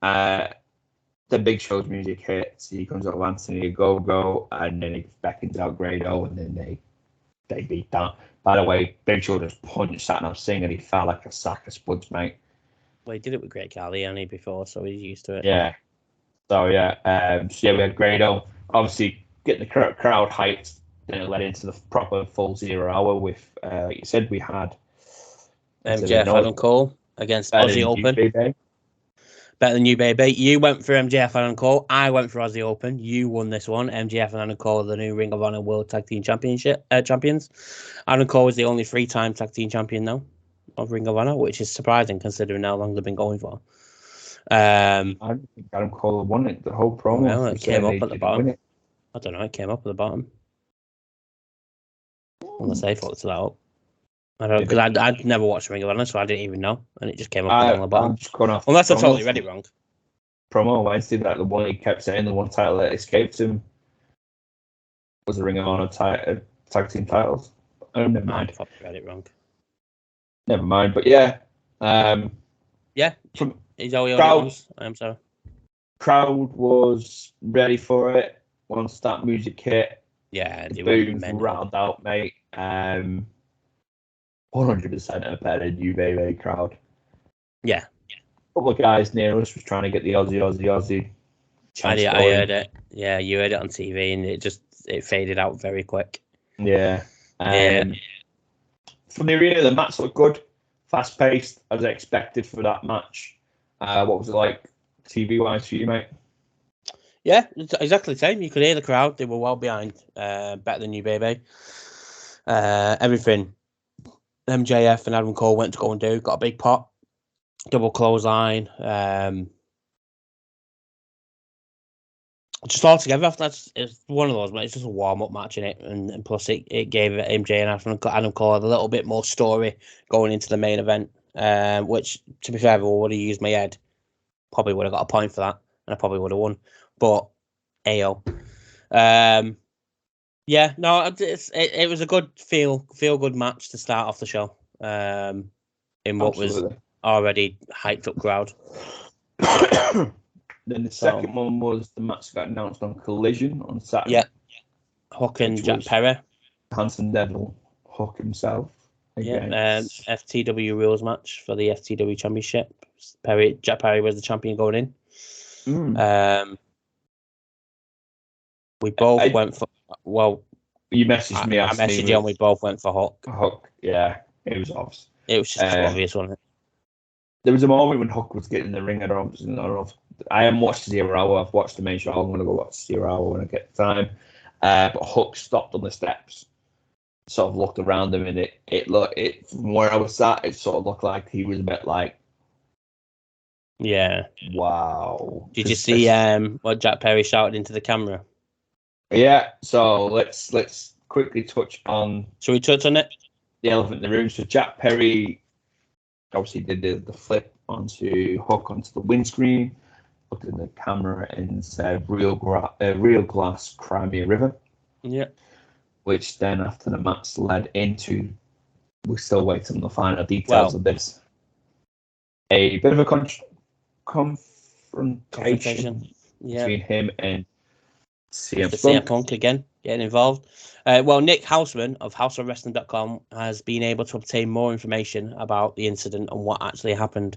The Big Show's music hits. He comes up with Anthony Go, and then he beckons out Grado, and then they beat that. By the way, Big Show just punched Satnam Singh, and he felt like a sack of spuds, mate. Well, he did it with Great Khali, hadn't he, before, so he's used to it. Yeah. So, we had Grado. Obviously, getting the crowd hyped, then it led into the proper full 0 hour with, like you said, we had MJF Adam Cole against Aussie Open. Better than you, baby. You went for MJF and Adam Cole. I went for Aussie Open. You won this one. MJF and Adam Cole are the new Ring of Honor World Tag Team champions. Adam Cole is the only 3-time tag team champion now of Ring of Honor, which is surprising considering how long they've been going for. I don't think Adam Cole won it. The whole promo. Well, it came up at the bottom. I don't know. It came up at the bottom. Unless they thought to that up. I don't know, because I'd never watched Ring of Honor, so I didn't even know, and it just came up on the bottom. Unless I totally read it wrong. Promo Wednesday, that the one he kept saying, the one title that escaped him was the Ring of Honor tag team titles. Oh, never mind. I probably read it wrong. Never mind, but yeah. He's all yours. I'm sorry. Crowd was ready for it once that music hit. Yeah, the boom rattled out, mate. 100% a better New Baby crowd. Yeah. A couple of guys near us was trying to get the Aussie. I heard it. Yeah, you heard it on TV, and it faded out very quick. Yeah. From the arena, the match looked good, fast paced as I expected for that match. What was it like, TV wise for you, mate? Yeah, it's exactly the same. You could hear the crowd; they were well behind. Better than New Baby. Everything. MJF and Adam Cole went to go and do. Got a big pot, double clothesline. Just all together. It's one of those, but it's just a warm up match in it, and plus it gave MJ and Adam Cole a little bit more story going into the main event. Which, to be fair, if I would have used my head, probably would have got a point for that, and I probably would have won. But AO. Yeah, no, it was a good feel good match to start off the show. In what was already hyped up crowd. Then the second one was the match got announced on Collision on Saturday. Yeah, Hook and Jack Perry. Handsome Devil, Hook himself. FTW rules match for the FTW Championship. Jack Perry was the champion going in. We both went for. Well, you messaged me. I messaged you, and we both went for Hook. Hook, yeah, it was obvious. It was just obvious, wasn't it? There was a moment when Hook was getting in the ring. I don't know. I haven't watched 0 hour. I've watched the main show. I'm going to go watch 0 hour when I get the time. But Hook stopped on the steps, sort of looked around him, and it from where I was sat, it sort of looked like he was a bit like, yeah, wow. Did you see what Jack Perry shouted into the camera? Yeah, so let's quickly touch on. Shall we touch on it? The elephant in the room. So Jack Perry obviously did the flip onto Hook onto the windscreen, looked at the camera and said real glass Crimea River. Yeah. Which then after the match led into, we're still waiting on the final details of this. A bit of a confrontation between him and CM Punk again getting involved. Nick Houseman of HouseOfWrestling.com has been able to obtain more information about the incident and what actually happened.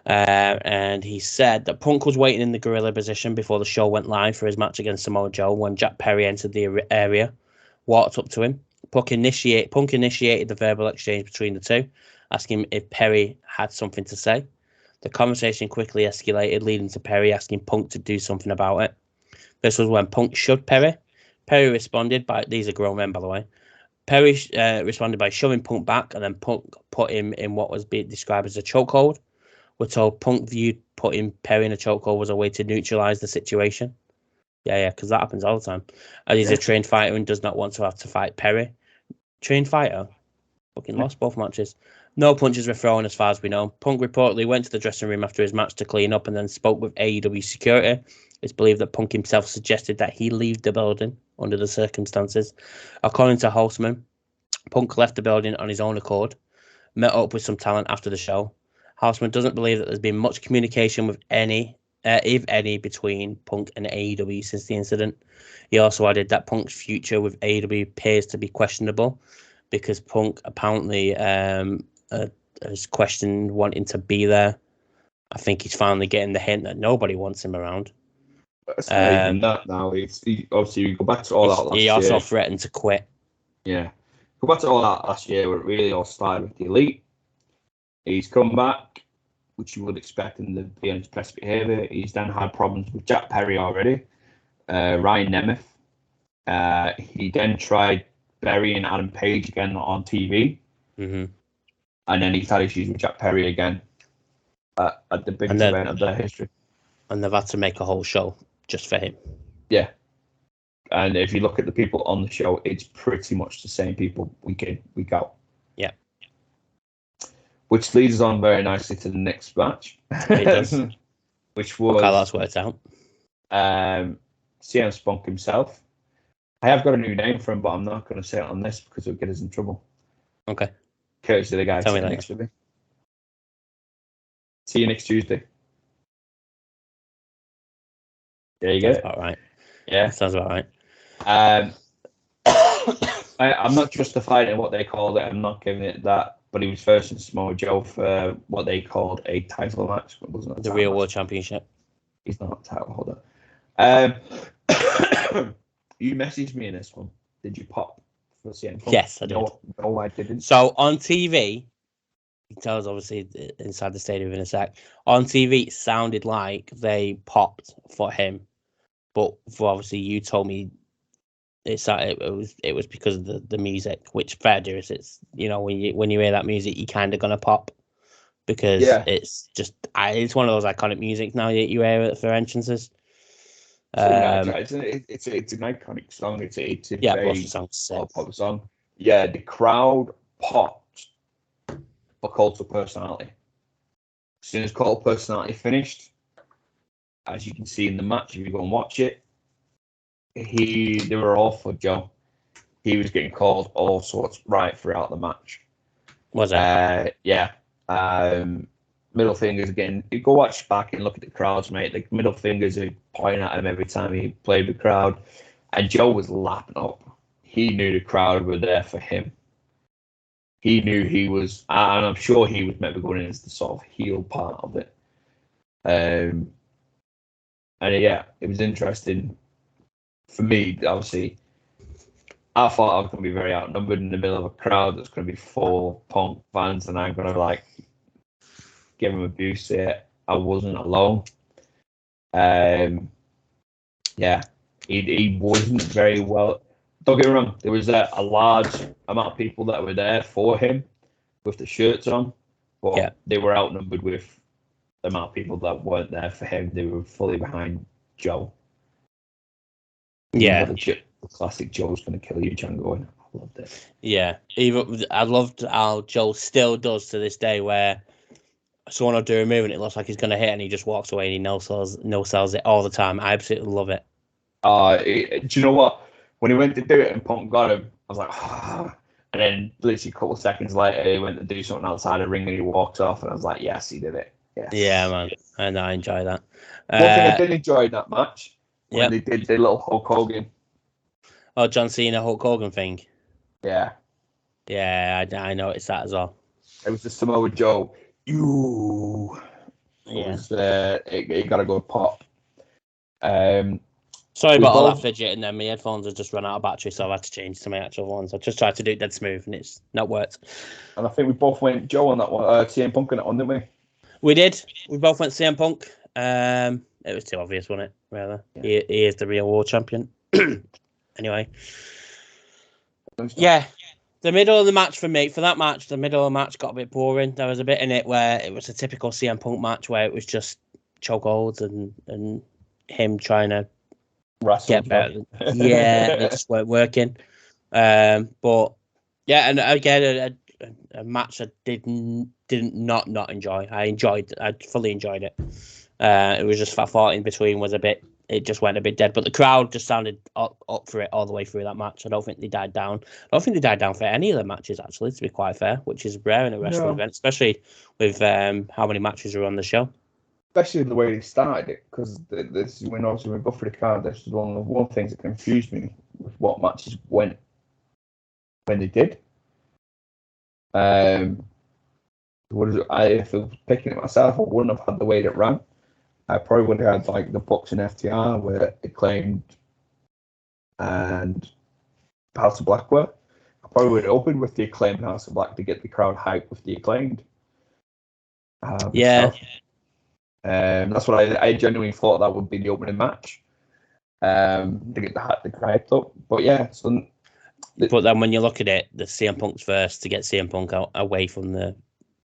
And he said that Punk was waiting in the gorilla position before the show went live for his match against Samoa Joe when Jack Perry entered the area, walked up to him. Punk initiated the verbal exchange between the two, asking if Perry had something to say. The conversation quickly escalated, leading to Perry asking Punk to do something about it. This was when Punk shoved Perry. Perry responded by, these are grown men, by the way. Perry responded by shoving Punk back, and then Punk put him in what was being described as a chokehold. We're told Punk viewed putting Perry in a chokehold was a way to neutralize the situation. Yeah, because that happens all the time. And he's a trained fighter and does not want to have to fight Perry. Trained fighter? Fucking lost both matches. No punches were thrown as far as we know. Punk reportedly went to the dressing room after his match to clean up and then spoke with AEW security. It's believed that Punk himself suggested that he leave the building under the circumstances. According to Holtzman, Punk left the building on his own accord, met up with some talent after the show. Holtzman doesn't believe that there's been much communication with if any, between Punk and AEW since the incident. He also added that Punk's future with AEW appears to be questionable because Punk apparently has questioned wanting to be there. I think he's finally getting the hint that nobody wants him around. It's not even that now. Obviously, you go back to all that last year. He also threatened to quit. Yeah. Go back to all that last year where it really all started with the Elite. He's come back, which you would expect him to be on his best behaviour. He's then had problems with Jack Perry already, Ryan Nemeth. He then tried burying Adam Page again on TV. Mm-hmm. And then he's had issues with Jack Perry again at the biggest event of their history. And they've had to make a whole show just for him. Yeah. And if you look at the people on the show, it's pretty much the same people week in, week out. Yeah. Which leads us on very nicely to the next match. It does. Which was... Okay, that's worked out. CM Spunk himself. I have got a new name for him, but I'm not going to say it on this because it'll get us in trouble. Okay. Courtesy of the guy Tell me next to me. See you next Tuesday. There you go. That's about right. Yeah. That sounds about right. I'm not justified in what they called it. I'm not giving it that. But he was first in Samoa Joe for what they called a title match. It wasn't the Real World Championship. He's not a title holder. You messaged me in this one. Did you pop for CM Punk? Yes, I did. No, I didn't. So on TV, you can tell us obviously inside the stadium in a sec. On TV, it sounded like they popped for him, but for obviously you told me it was because of the music, which fair dues. It's when you hear that music, you kind of gonna pop because it's just it's one of those iconic music now that you hear for entrances. It's an iconic song. It's a very pop song. Yeah, the crowd popped for Cult of Personality. As soon as Cult of Personality finished, as you can see in the match, if you go and watch it, they were all for Joe. He was getting called all sorts right throughout the match. Was it? Yeah. Middle fingers again. You go watch back and look at the crowds, mate. The middle fingers are pointing at him every time he played the crowd. And Joe was lapping up. He knew the crowd were there for him. He knew he was, and I'm sure he was maybe going in as the sort of heel part of it. And yeah, it was interesting for me. Obviously, I thought I was going to be very outnumbered in the middle of a crowd that's going to be full Punk fans, and I'm going to give him abuse here. I wasn't alone. Yeah, he wasn't very well. Don't get me wrong, there was a large amount of people that were there for him with the shirts on, but they were outnumbered with the amount of people that weren't there for him. They were fully behind Joe. Yeah. The classic Joe's going to kill you, Django. I loved it. Yeah. I loved how Joe still does to this day where someone will do a move and it looks like he's going to hit and he just walks away and he no sells it all the time. I absolutely love it. Do you know what? When he went to do it and Punk got him, I was like, and then literally a couple of seconds later, he went to do something outside the ring and he walked off, and I was like, yes, he did it. Yes. Yeah, man. And I enjoy that. One thing I did enjoy in that match, when they did the little Hulk Hogan. Oh, John Cena Hulk Hogan thing. Yeah. Yeah, I noticed that as well. It was the Samoa Joe. You. It got a good pop. Sorry about all that fidget, and then my headphones have just run out of battery, so I've had to change to my actual ones. I just tried to do it dead smooth, and it's not worked. And I think we both went Joe on that one, CM Punk on that one, didn't we? We did. We both went CM Punk. It was too obvious, wasn't it? Really, yeah. He is the real world champion. Anyway, yeah. The middle of the match for me, the middle of the match got a bit boring. There was a bit in it where it was a typical CM Punk match where it was just chokeholds and him trying to get better. Yeah, they just weren't working. But yeah, and again, a match I didn't not enjoy. I fully enjoyed it. It was just I thought in between was a bit. It just went a bit dead, but the crowd just sounded up for it all the way through that match. I don't think they died down. I don't think they died down for any of the matches, actually, to be quite fair, which is rare in a wrestling event, especially with how many matches are on the show. Especially the way they started it, because this when obviously we go through the card, this is one of the things that confused me with what matches went when they did. If I was picking it myself, I wouldn't have had the way that ran. I probably would have had like the Bucks and FTR where Acclaimed and House of Black were. I probably would have opened with the Acclaimed and House of Black to get the crowd hyped with the Acclaimed. Yeah. That's what I genuinely thought that would be the opening match. To get the crowd up. But yeah, but then when you look at it, the CM Punk's first to get CM Punk out away from the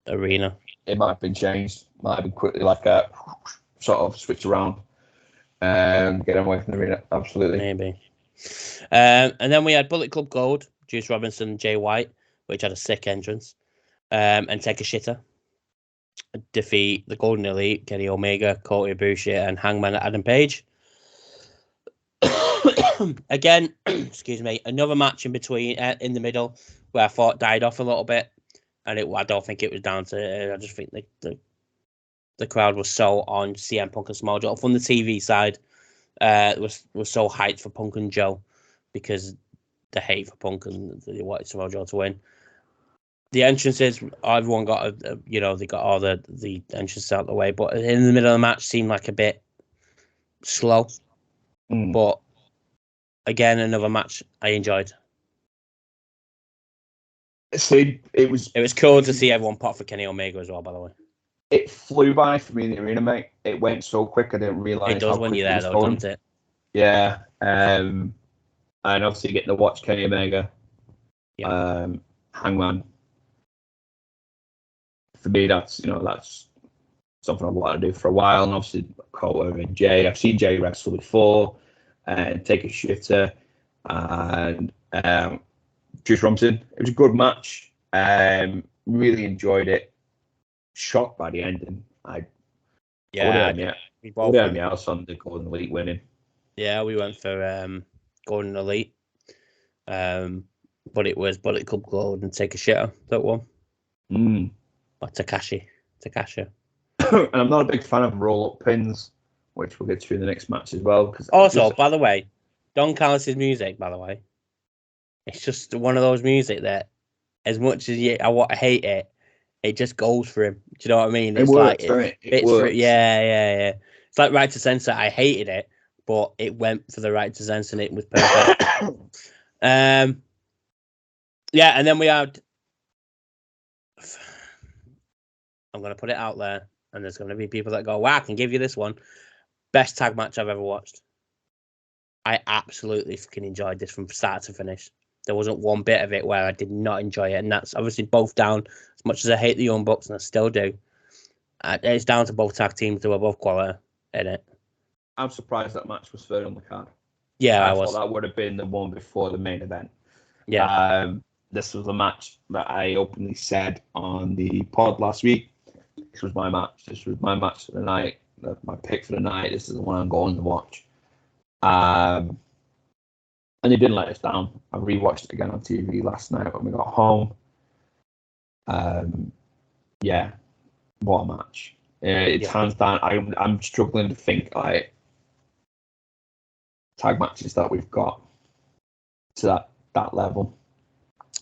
arena. It might have been changed. Might have been quickly like a sort of switch around and get him away from the arena. Absolutely. Maybe. And then we had Bullet Club Gold, Juice Robinson, Jay White, which had a sick entrance. And Take a Shitter. Defeat the Golden Elite, Kenny Omega, Kota Ibushi, and Hangman Adam Page. Again, excuse me, another match in between, in the middle, where I thought died off a little bit. And I don't think it was down to. I just think the crowd was so on CM Punk and Samoa Joe from the TV side. Was so hyped for Punk and Joe because the hate for Punk and they wanted Samoa Joe to win. The entrances, everyone got they got all the entrances out of the way, but in the middle of the match seemed like a bit slow. But again, another match I enjoyed. See, it was cool to see everyone pop for Kenny Omega as well, by the way. It flew by for me in the arena, mate. It went so quick, I didn't realise. It does when you're there, though, doesn't it? Yeah. And obviously getting to watch Kenny Omega, Hangman. For me, that's something I've wanted to do for a while. And obviously, Kota and Jay. I've seen Jay wrestle before, and Take a Shitter, and Juice Robinson. It was a good match. Really enjoyed it. Shocked by the ending. We both had me house on the Golden Elite winning. Yeah, we went for Golden Elite, but it was Bullet Club Gold and Take a Shitter that one. Or Takasha. And I'm not a big fan of roll-up pins, which we'll get to in the next match as well. Also, by the way, Don Callis' music, by the way, it's just one of those music that, as much as I hate it, it just goes for him. Do you know what I mean? It's works, like it works. Yeah. It's like Right to Censor. I hated it, but it went for the Right to Censor, and it was perfect. Yeah, and then we had. I'm going to put it out there, and there's going to be people that go, "Wow, I can give you this one." Best tag match I've ever watched. I absolutely fucking enjoyed this from start to finish. There wasn't one bit of it where I did not enjoy it, and that's obviously both down. As much as I hate the Young Bucks, and I still do, it's down to both tag teams who are both quality in it. I'm surprised that match was third on the card. Yeah, I thought that would have been the one before the main event. Yeah. This was a match that I openly said on the pod last week. This was my match. This was my match for the night. My pick for the night. This is the one I'm going to watch. And they didn't let us down. I rewatched it again on TV last night when we got home. Yeah, what a match! It's hands down. I'm struggling to think like tag matches that we've got to that level.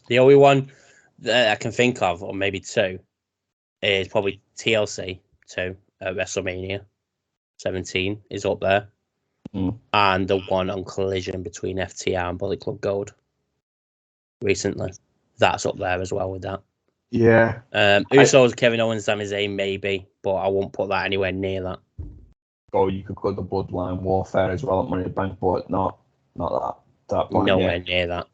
The only one that I can think of, or maybe two, is probably TLC 2. at WrestleMania 17 is up there. And the one on Collision between FTR and Bullet Club Gold recently. That's up there as well with that. Yeah. Usos, Kevin Owens, Sami Zayn, maybe, but I won't put that anywhere near that. Or you could go the Bloodline Warfare as well at Money in the Bank, but not that point. Nowhere near that.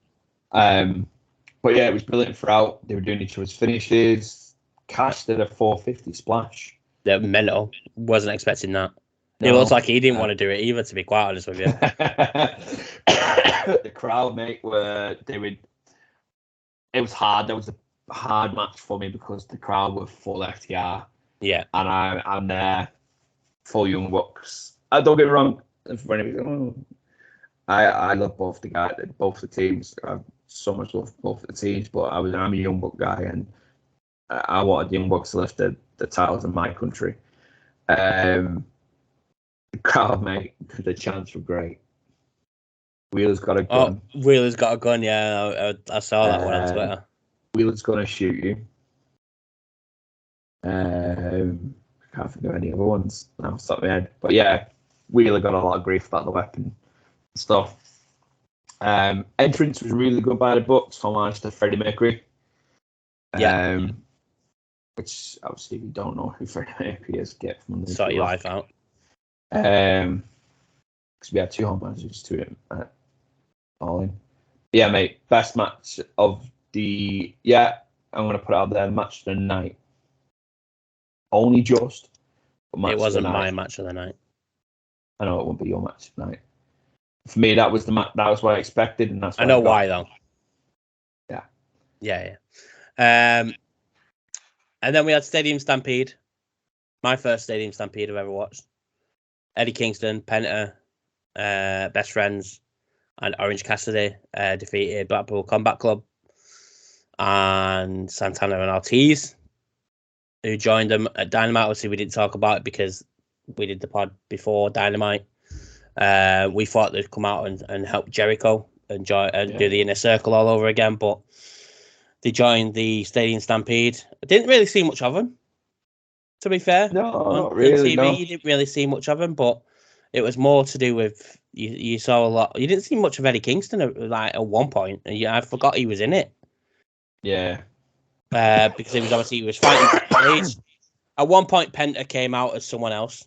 But yeah, it was brilliant throughout. They were doing each other's finishes. Cash did a 450 splash. They're mental. Wasn't expecting that. No, it looks like he didn't want to do it either, to be quite honest with you. The crowd, mate, it was hard. That was a hard match for me because the crowd were full FTR. Yeah. And I'm there, full Young Bucks. Don't get me wrong. I love both the teams. I have so much love for both the teams, but I'm a Young Buck guy, and I wanted the Young Bucks to lift the titles in my country. The crowd, mate, the chants were great. Wheeler's got a gun. Oh, Wheeler's got a gun, yeah. I saw that one on Twitter. Wheeler's going to shoot you. I can't think of any other ones now off the top of my head. But yeah, Wheeler got a lot of grief about the weapon and stuff. Entrance was really good by the Bucks, homage to Freddie Mercury. Which obviously if you don't know who Freddie Mercury is, get from the sort your life out. Because we had 2 homages to him at All In. Yeah, mate, best match of the I'm gonna put it out there, match of the night. Only just. It wasn't my match of the night. I know it won't be your match of the night. For me, that was the match. That was what I expected, and that's. What I know why though. Yeah. Yeah. And then we had Stadium Stampede. My first Stadium Stampede I've ever watched. Eddie Kingston, Penta, Best Friends, and Orange Cassidy defeated Blackpool Combat Club and Santana and Ortiz, who joined them at Dynamite. Obviously, we didn't talk about it because we did the pod before Dynamite. We thought they'd come out and help Jericho and do the Inner Circle all over again, but they joined the Stadium Stampede. I didn't really see much of them, to be fair. No, not really. On TV, you didn't really see much of them, but it was more to do with you saw a lot. You didn't see much of Eddie Kingston at one point. I forgot he was in it. Yeah. Because he was fighting stage. At one point, Penta came out as someone else,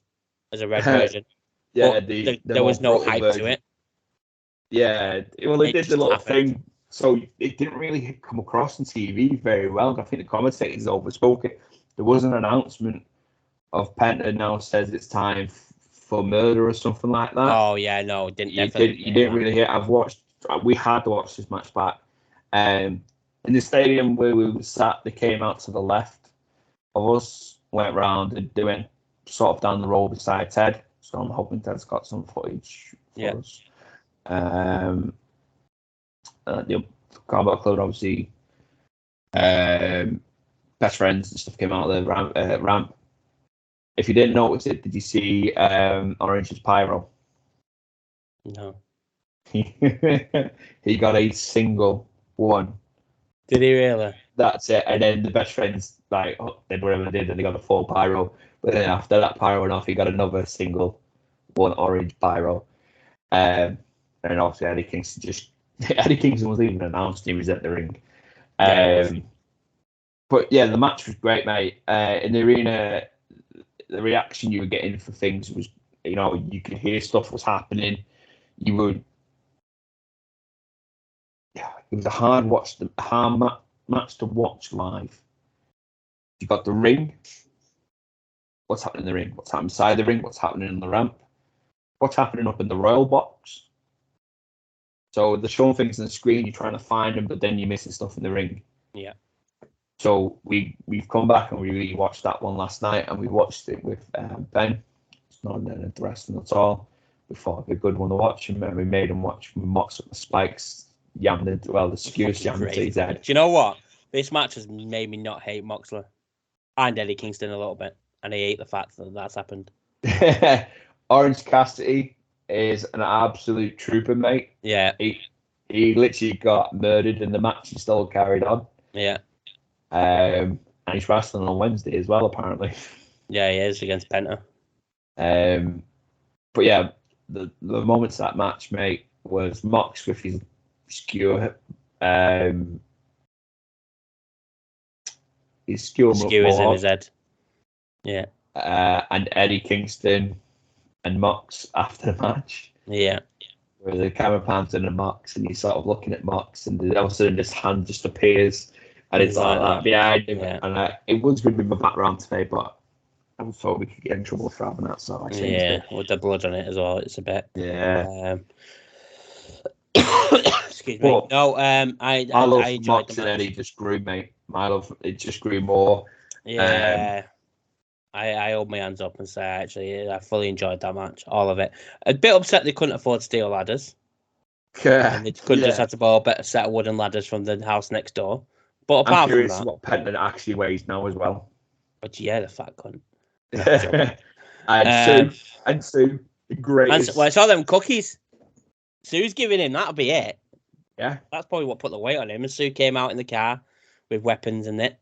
as a red version. Yeah, there was no hype version to it. Yeah, well, they did the little thing, so it didn't really come across on TV very well. I think the commentators overspoke it. There was an announcement of Penta now says it's time for murder or something like that. Oh yeah, no, you didn't really hear. We had to watch this match back. In the stadium where we were sat, they came out to the left of us, went round, and they went sort of down the road beside Ted. So I'm hoping Ted's got some footage for us. The Combat Club, obviously, Best Friends and stuff came out of the ramp. If you didn't notice it, did you see Orange's pyro? No. He got a single one. Did he really? That's it. And then the Best Friends, did whatever they did, and they got a full pyro. But then after that pyro went off, he got another single one orange pyro. And obviously Eddie Kingston wasn't even announced. He was at the ring. But yeah, the match was great, mate. In the arena, the reaction you were getting for things was, you could hear stuff was happening. It was a hard match to watch live. You got the ring. What's happening in the ring? What's happening inside the ring? What's happening in the ramp? What's happening up in the Royal Box? So they're showing things on the screen, you're trying to find them, but then you're missing stuff in the ring. Yeah. So we've come back and we really watched that one last night, and we watched it with Ben. It's not interesting at all. We thought it'd be a good one to watch, and we made him watch Mox with the spikes, the skewers jammed to his head. Do you know what? This match has made me not hate Moxley and Eddie Kingston a little bit, and I hate the fact that that's happened. Orange Cassidy is an absolute trooper, mate. Yeah. He literally got murdered in the match and still carried on. Yeah. And he's wrestling on Wednesday as well, apparently. Yeah, he is against Penta. But yeah, the moments of that match, mate, was Mox with his skewer, his skewer Skewers in his head. Yeah. And Eddie Kingston and Mox after the match. Yeah. Where the camera pans in the Mox and he's sort of looking at Mox and then all of a sudden his hand just appears and it's like that behind him. Yeah. And it was going to be my background today, but I thought we could get in trouble for having that, so I changed it. With the blood on it as well, it's a bit. Yeah. Excuse me. But no, I love enjoyed Mox and Eddie just grew, mate. My love, it just grew more. Yeah. I hold my hands up and say, actually, I fully enjoyed that match, all of it. A bit upset they couldn't afford steel ladders. Yeah. And they could just have to borrow a better set of wooden ladders from the house next door. But apart I'm curious from that, what Penta actually weighs now as well. But yeah, the fat cunt. and Sue, the greatest. I saw them cookies. Sue's giving him, that'll be it. Yeah. That's probably what put the weight on him. And Sue came out in the car with weapons in it.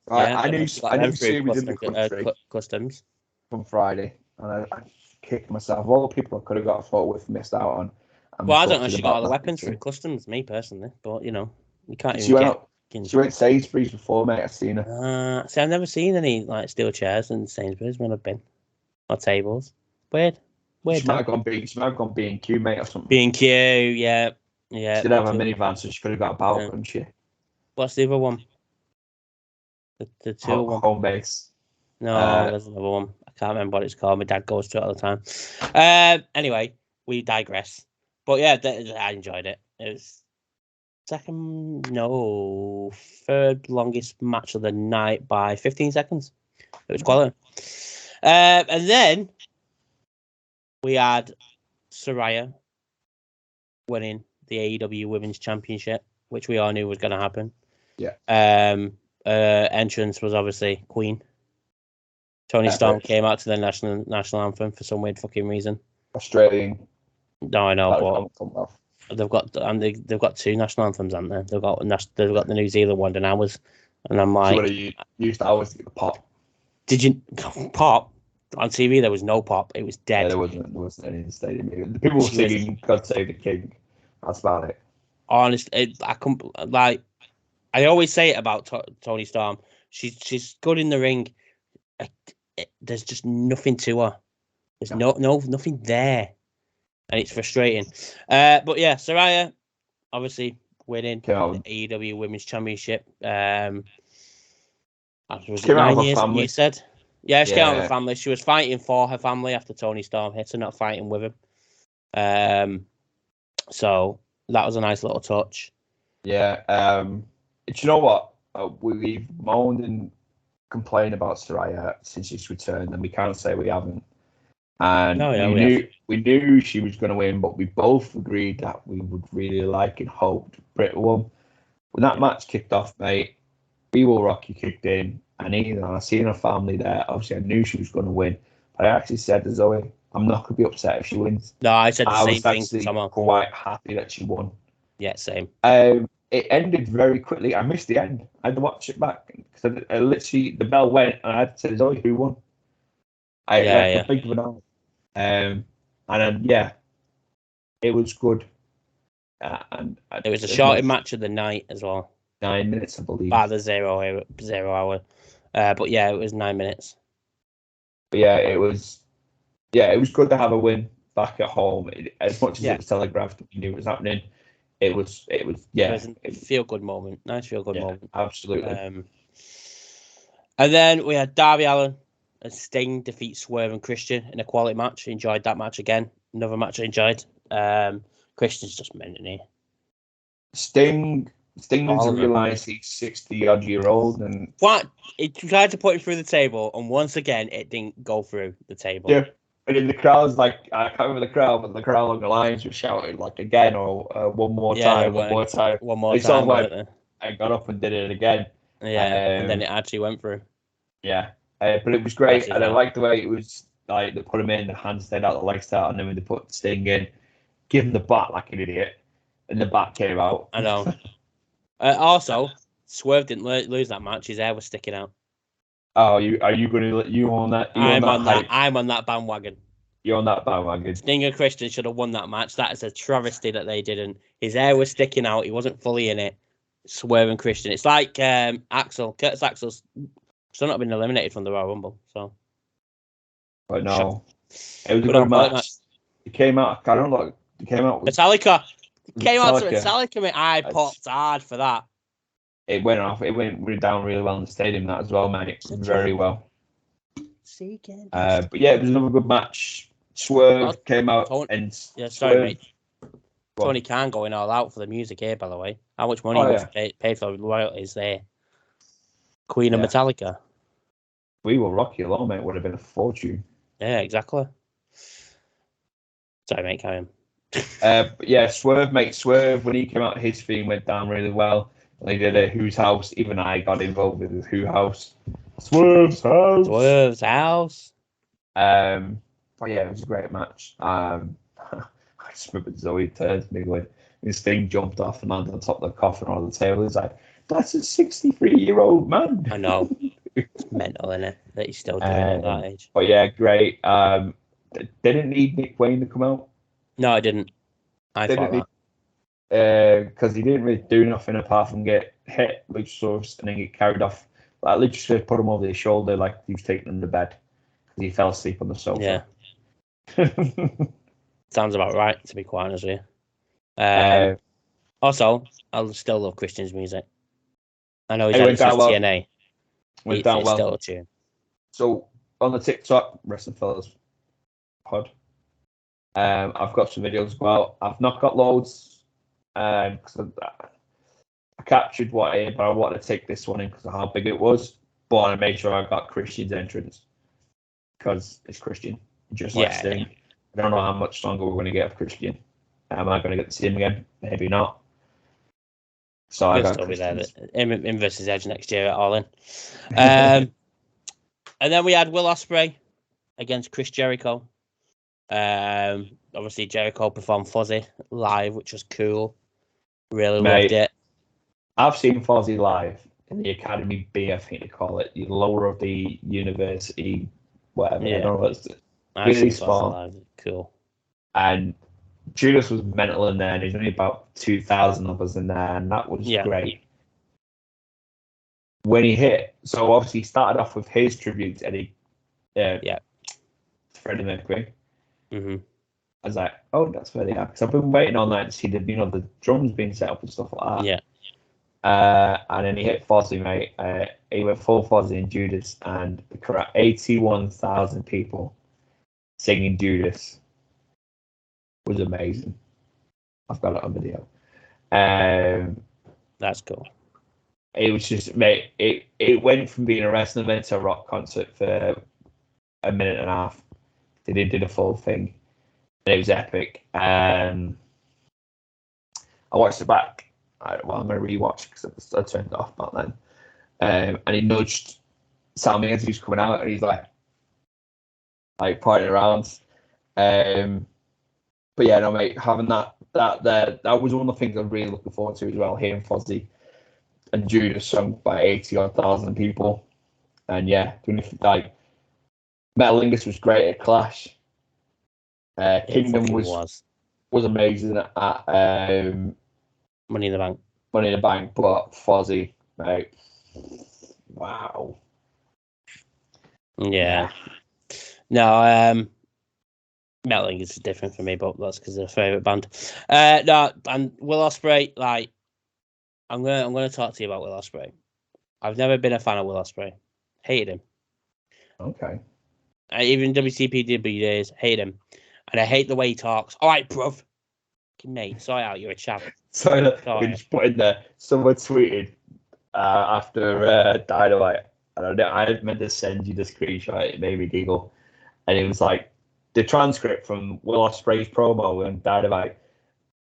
I knew Sue was in the country customs from Friday, and I kicked myself. All the people I could have got a photo with missed out on. Well, I don't know. She got all the weapons from customs, me personally, but you can't even get. She went Sainsbury's before, mate. I've seen her. See, I've never seen any like steel chairs in Sainsbury's when I've been, or tables. Weird. She might have gone B&Q, mate, or something. B&Q, yeah. She didn't have a minivan, so she could have got a barrel, couldn't she? What's the other one? The two one. Home base. No, there's another one. I can't remember what it's called. My dad goes to it all the time. Anyway, we digress. But yeah, I enjoyed it. It was third longest match of the night by 15 seconds. It was quality. And then we had Saraya winning the AEW Women's Championship, which we all knew was going to happen. Yeah. Entrance was obviously Queen. Tony Storm came out to the national anthem for some weird fucking reason. Australian. No, I know, but they've got two national anthems, haven't they? They've got the New Zealand one and ours, and I'm like, you used ours to get the pop. Did you pop on TV? There was no pop. It was dead. Yeah, there wasn't any in the stadium. The people were singing "God Save the King." That's about it. Honestly, I always say it about Tony Storm. She's good in the ring. There's just nothing to her. There's nothing there, and it's frustrating. But yeah, Saraya obviously winning the AEW Women's Championship. Was it 9 years? You said, yeah, she came out of the family. She was fighting for her family after Tony Storm hit her, not fighting with him. So that was a nice little touch. Yeah. Do you know what? We've moaned and complained about Saraya since she's returned, and we can't say we haven't. And we knew she was going to win, but we both agreed that we would really like and hoped Britt won. When that match kicked off, mate, We Will Rock You kicked in, and I seen her family there. Obviously, I knew she was going to win, but I actually said to Zoe, I'm not going to be upset if she wins. No, I said the same thing. I was actually quite happy that she won. Yeah, same. It ended very quickly. I missed the end. I had to watch it back because I literally the bell went and I had to say, Zoe, who won? I had to think of an and then it was good. And it was a shorter match of the night as well. 9 minutes, I believe. By the 0 hour. But yeah, it was 9 minutes. But yeah, it was good to have a win back at home. As much as it was telegraphed, we knew it was happening. It was a feel good moment. Nice feel good moment. Absolutely. And then we had Darby Allin and Sting defeat Swerve and Christian in a quality match. Enjoyed that match again. Another match I enjoyed. Christian's just meant, isn't he? Sting doesn't realise he's 60-odd-year-old and what? He tried to put him through the table, and once again, it didn't go through the table. Yeah. And in the crowd's like, I can't remember the crowd, but the crowd along the lines were shouting like again or one more time. I got up and did it again. Yeah, and then it actually went through. Yeah, but it was great, and I liked the way it was like they put him in, the hands stayed out, the legs out, and then when they put Sting in, give him the bat like an idiot, and the bat came out. I know. Also, Swerve didn't lose that match. His hair was sticking out. Oh, are you going to you on that? I'm on that. I'm on that bandwagon. You're on that bandwagon. Sting and Christian should have won that match. That is a travesty that they didn't. His hair was sticking out. He wasn't fully in it. Swerve and Christian. It's like Axel. Curtis Axel's still not been eliminated from the Royal Rumble. So, but no, it was a good match. It came out. I don't know. It came out. Metallica. It came out to Metallica. Mate. I popped hard for that. It went off. It went down really well in the stadium. That as well, mate. Very well. But yeah, it was another good match. Swerve came out and mate. Tony Khan going all out for the music here, by the way. How much money was paid for royalties there? Queen of Metallica. We Will Rock You alone, mate. Would have been a fortune. Yeah, exactly. Sorry, mate, carry on. But yeah, Swerve, when he came out, his theme went down really well. They did a Who's House. Even I got involved with the Who House. Swerve's House. But yeah, it was a great match. I just remember Zoe turned to me when this thing jumped off and landed on top of the coffin or the table. He's like, "That's a 63-year-old man." I know. It's mental, isn't it? That he's still doing it at that age. But yeah, great. They didn't need Nick Wayne to come out. No, I didn't. I thought that. Because he didn't really do nothing apart from get hit Luchasaurus and then get carried off. Like Luchasaurus put him over his shoulder like he was taking him to bed because he fell asleep on the sofa. Yeah. Sounds about right, to be quite honest with you. Also, I still love Christian's music. I know he's had TNA. Went down well. Still a tune. So on the TikTok Wrestling Fellas pod, I've got some videos as well. I've not got loads because I captured but I wanted to take this one in because of how big it was. But I made sure I got Christian's entrance because it's Christian. Just like Sting. I don't know how much longer we're going to get of Christian. Am I going to get to see him again? Maybe not. So I got him versus Edge next year at All In. And then we had Will Ospreay against Chris Jericho. Obviously Jericho performed Fozzy live, which was cool. Really loved it. I've seen Fozzy live in the Academy B, I think they call it, the lower of the university, whatever. Yeah. I don't know what's really small. Cool. And Judas was mental in there, and there's only about 2,000 of us in there, and that was great. When he hit, so obviously he started off with his tribute to Eddie, Freddie Mercury. Mm-hmm. I was like, oh, that's where they are, because I've been waiting on that to see the drums being set up and stuff like that. Yeah. And then he hit Fozzy, mate. He went full Fozzy and Judas, and the crowd, 81,000 people singing Judas. Was amazing. I've got it on video. That's cool. It was just, mate, it went from being a wrestling event to a rock concert for a minute and a half. They did a full thing. And it was epic. I watched it back. I'm going to rewatch because I turned it off back then. And he nudged Sammy as he was coming out, and he's like pointing around. But yeah, no, mate, having that was one of the things I'm really looking forward to as well. Hearing Fozzy and Judas sung by 80,000 people, and like Metalingus was great at Clash. Kingdom was amazing at Money in the Bank. Money in the Bank, but Fozzy, mate, wow. Yeah. No, Metalingus is different for me, but that's because they're a favourite band. No, and Will Ospreay, like, I'm gonna talk to you about Will Ospreay. I've never been a fan of Will Ospreay. Hated him. Okay. Even WCPW days, hate him, and I hate the way he talks. All right, bruv. Mate, sorry out, you're a chap. So we just put in there. Someone tweeted after Dynamite, and I meant to send you the screenshot. It made me giggle, and it was like the transcript from Will Ospreay's promo and Dynamite.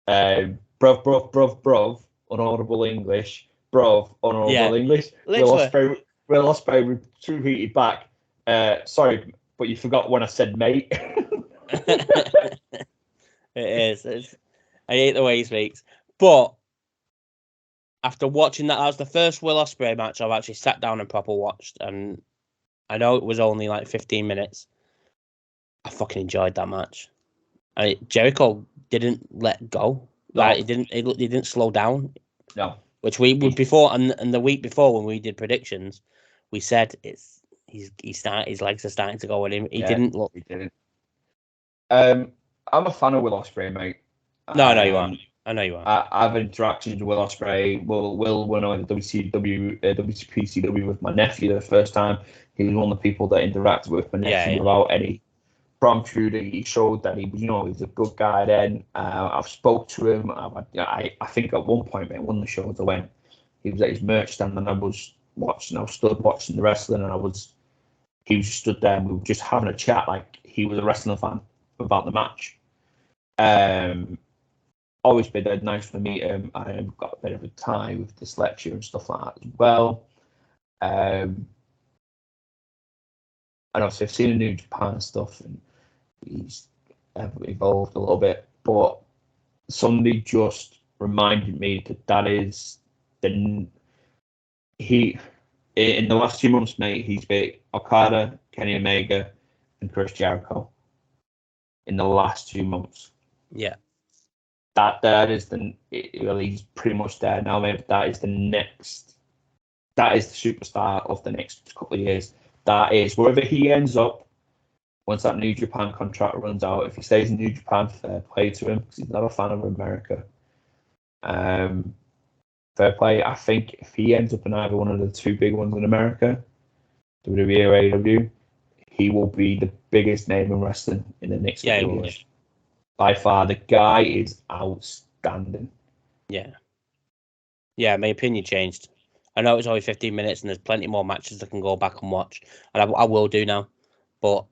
Bruv, unaudible English. Bruv, unaudible English. Will Ospreay retweeted back. Sorry, but you forgot when I said mate. It is. I hate the way he speaks. But after watching that was the first Will Ospreay match I've actually sat down and proper watched, and I know it was only like 15 minutes. I fucking enjoyed that match. Jericho didn't let go. Like, he didn't slow down. No. Which we would before, and the week before when we did predictions, we said his legs are starting to go, and he didn't look. He didn't. I'm a fan of Will Ospreay, mate. No, I know you are. I know you are. I've had interactions with Will Ospreay. Will when I went to WCPCW with my nephew the first time, he was one of the people that interacted with my nephew without any promptude. He showed that he was a good guy then. I've spoke to him. I think at one point, mate, one of the shows I went, he was at his merch stand and I was stood watching the wrestling and he was stood there and we were just having a chat like he was a wrestling fan about the match. Always been dead nice to meet him. I've got a bit of a tie with dyslexia and stuff like that as well. And obviously I've seen the New Japan stuff and he's evolved a little bit, but somebody just reminded me that is in the last 2 months, mate, he's beat Okada, Kenny Omega, and Chris Jericho in the last 2 months. Yeah. He's pretty much there now, mate. That is the superstar of the next couple of years. That is wherever he ends up once that New Japan contract runs out. If he stays in New Japan, fair play to him because he's not a fan of America. Fair play. I think if he ends up in either one of the two big ones in America, WWE or AEW, he will be the biggest name in wrestling in the next couple of years. By far, the guy is outstanding. Yeah. Yeah, my opinion changed. I know it's only 15 minutes and there's plenty more matches I can go back and watch. And I will do now. But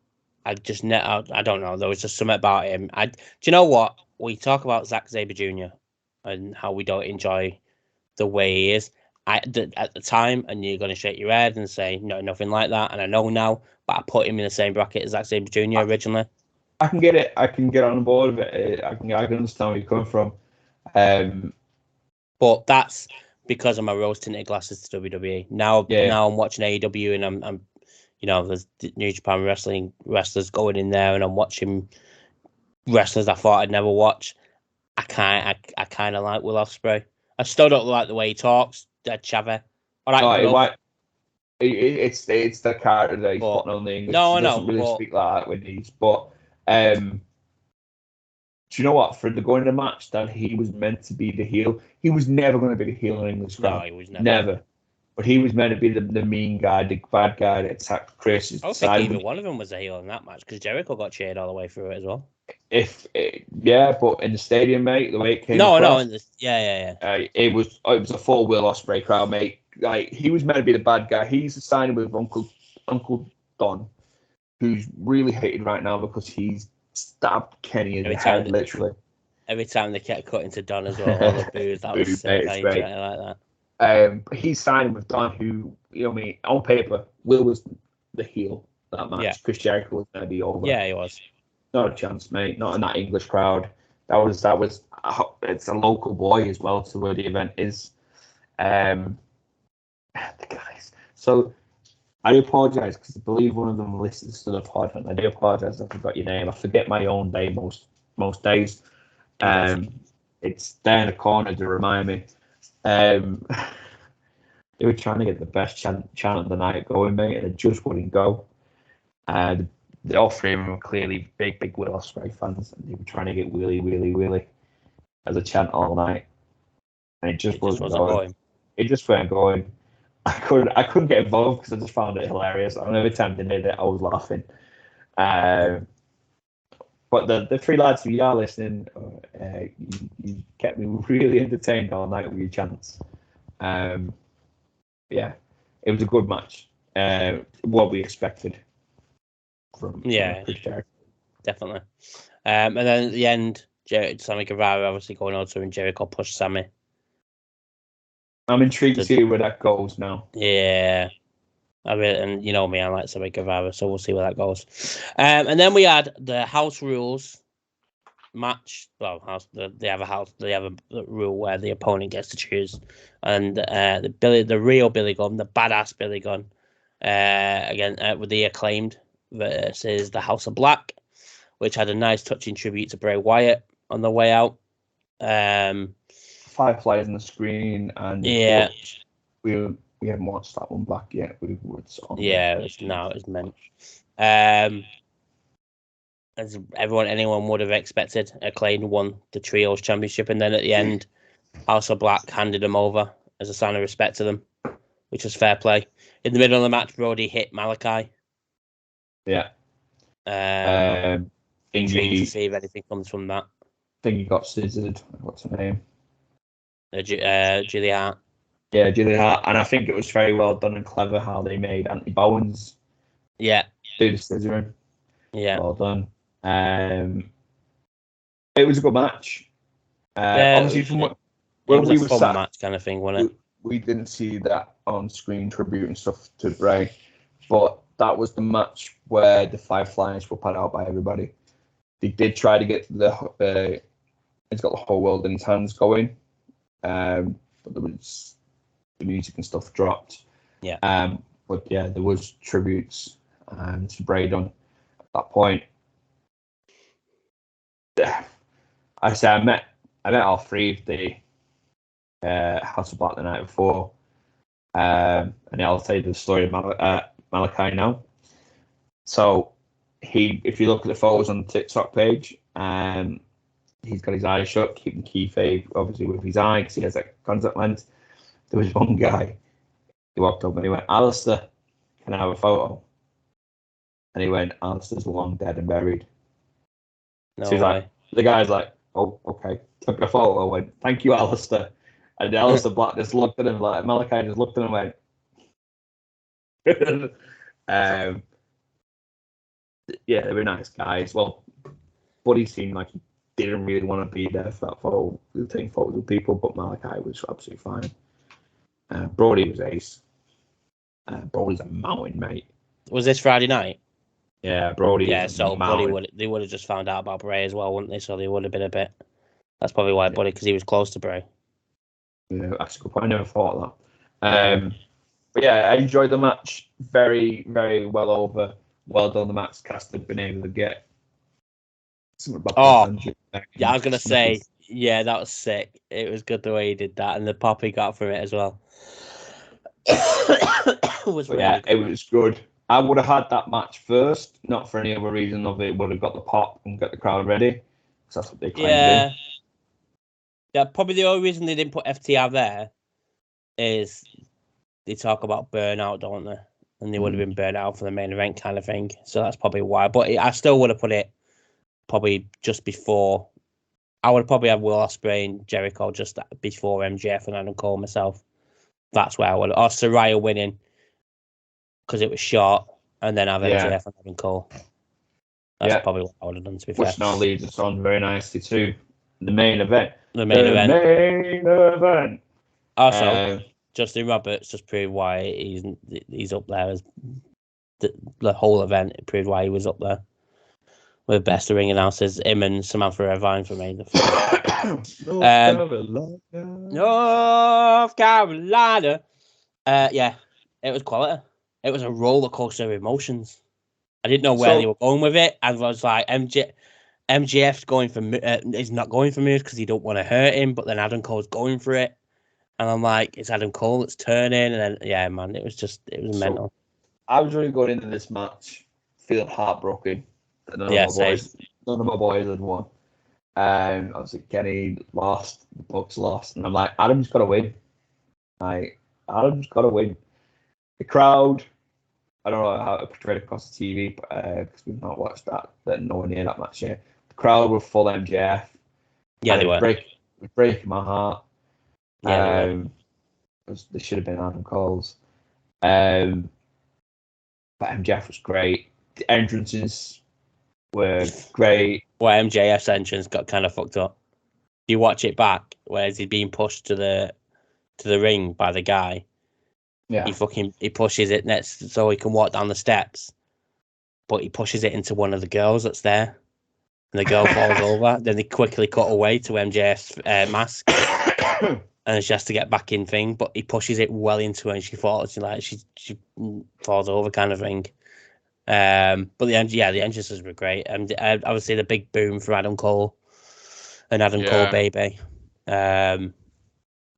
I don't know. There was just something about him. Do you know what? We talk about Zack Sabre Jr. and how we don't enjoy the way he is. At the time, and you're going to shake your head and say, no, nothing like that. And I know now, but I put him in the same bracket as Zack Sabre Jr. originally. I can get it. I can get on board with it. I can understand where you're coming from. But that's because of my rose-tinted glasses to WWE. Now I'm watching AEW and I'm there's New Japan wrestlers going in there and I'm watching wrestlers I thought I'd never watch. I kind of like Will Ospreay. I still don't like the way he talks. Chavez. It's the character that he's putting on the English. No, he doesn't really speak like that when he's. But do you know what? For the going to the match that he was meant to be the heel, he was never going to be the heel in English crowd. No, he was never. But he was meant to be the mean guy, the bad guy that attacked Chris. I don't think either one of them was a heel in that match because Jericho got cheered all the way through it as well. But in the stadium, mate, the way it came across, it was a full Will Ospreay crowd, mate. Like he was meant to be the bad guy. He's signing with Uncle Don, who's really hated right now because he's stabbed Kenny in the head, literally. Every time they kept cutting to Don as well, all the boos, that was sick. I enjoyed it like that. He's signing with Don, who on paper, Will was the heel that match. Yeah. Chris Jericho was going to be over. Yeah, he was. Not a chance, mate. Not in that English crowd. That was. It's a local boy as well to where the event is. The guys. So I apologise because I believe one of them listens to the pod, and I do apologise if I forgot your name. I forget my own day most days. It's there in the corner to remind me. They were trying to get the best chant of the night going, mate, and it just wouldn't go. All three of them were clearly big Will Ospreay fans, and they were trying to get Willy, Willy, Willy as a chant all night, and it just wasn't going. It just weren't going. I couldn't get involved because I just found it hilarious. And every time they did it, I was laughing. But the three lads, if you are listening, you kept me really entertained all night with your chants. Yeah, it was a good match. What we expected from Chris Jericho. Definitely. And then at the end, Sammy Guevara obviously going on to and Jericho pushed Sammy. I'm intrigued to see where that goes now. Yeah. And you know me, I like Sammy Guevara, so we'll see where that goes. And then we had the House Rules match. Well, they have a rule where the opponent gets to choose, and the real Billy Gunn, the badass Billy Gunn, again with the Acclaimed versus the House of Black, which had a nice touching tribute to Bray Wyatt on the way out. Fireflies on the screen, and yeah, we haven't watched that one back yet. It's meant. As anyone would have expected, Acclaimed won the Trios Championship, and then at the end, House of Black handed them over as a sign of respect to them, which was fair play. In the middle of the match, Brody hit Malachi. Yeah. Intrigued to see if anything comes from that. I think he got scissored. What's her name? Julia Hart. Yeah, Julia Hart. And I think it was very well done and clever how they made Anthony Bowens do the scissoring. Yeah. Well done. It was a good match. Obviously, from what it was a fun match kind of thing, wasn't it? We didn't see that on screen tribute and stuff to Bray, but that was the match where the Fireflies were put out by everybody. They did try to get he's got the whole world in his hands going, but there was the music and stuff dropped. Yeah. But yeah, there was tributes to Bray done at that point. I met all three of the House of Black the night before, and I'll tell you the story of Malachi now. So if you look at the photos on the TikTok page, he's got his eyes shut, keeping kayfabe obviously with his eye because he has that contact lens. There was one guy, he walked up and he went, "Alistair, can I have a photo?" And he went, "Alistair's long dead and buried." No so he's way. like, the guy's like, "Oh, okay." Took a photo, went, "Thank you, Alistair." And Alistair Black just looked at him like, Malachi just looked at him and went, yeah, they were nice guys. Well, Buddy seemed like he didn't really want to be there for that photo, taking photos with people, but Malachi was absolutely fine. Brody was ace. Brody's a mountain, mate. Was this Friday night? Yeah, Brody. Yeah, so Buddy would have just found out about Bray as well, wouldn't they? So they would have been a bit. That's probably why Buddy, because he was close to Bray. Yeah, that's a good point. I never thought of that. But yeah, I enjoyed the match. Very, very well over. Well done, the Max Caster been able to get. Yeah, I was gonna say, yeah, that was sick. It was good the way he did that, and the pop he got from it as well. It was good. I would have had that match first, not for any other reason of it would have got the pop and got the crowd ready, because that's what they claimed. Yeah, probably the only reason they didn't put FTR there is they talk about burnout, don't they? And they would have been burnt out for the main event kind of thing. So that's probably why. But I still would have put it probably just before. I would probably have Will Ospreay and Jericho just before MJF and Adam Cole myself. That's where I would. Or Saraya winning because it was short, and then have MJF and Adam Cole. That's probably what I would have done, to be fair. Which now leads us on very nicely to the main event. The main event. Also, Justin Roberts just proved why he's up there as the whole event. It proved why he was up there with best of ring announcers. Him and Samantha Irvine for me. North Carolina. Yeah, it was quality. It was a roller coaster of emotions. I didn't know where they were going with it. I was like, MJF's going for is not going for moves because he don't want to hurt him, but then Adam Cole's going for it. And I'm like, it's Adam Cole that's turning, and then yeah, man, it was mental. I was really going into this match feeling heartbroken. None of my boys had won. Obviously Kenny lost, the Bucks lost, and I'm like, Adam's got to win. Adam's got to win. The crowd, I don't know how to portray it across the TV, because we've not watched that nowhere near that match yet. The crowd were full MJF. Yeah, they were. Breaking my heart. Yeah, they should have been Adam Cole's. But MJF was great. The entrances were great. Well, MJF's entrance got kind of fucked up. You watch it back, whereas he's being pushed to the ring by the guy. Yeah. He pushes it next so he can walk down the steps, but he pushes it into one of the girls that's there, and the girl falls over. Then they quickly cut away to MJF's mask, and she has to get back in thing, but he pushes it well into her, and she falls. She falls over, kind of thing. But the entrances were great, and obviously the big boom for Adam Cole and Adam Cole baby. And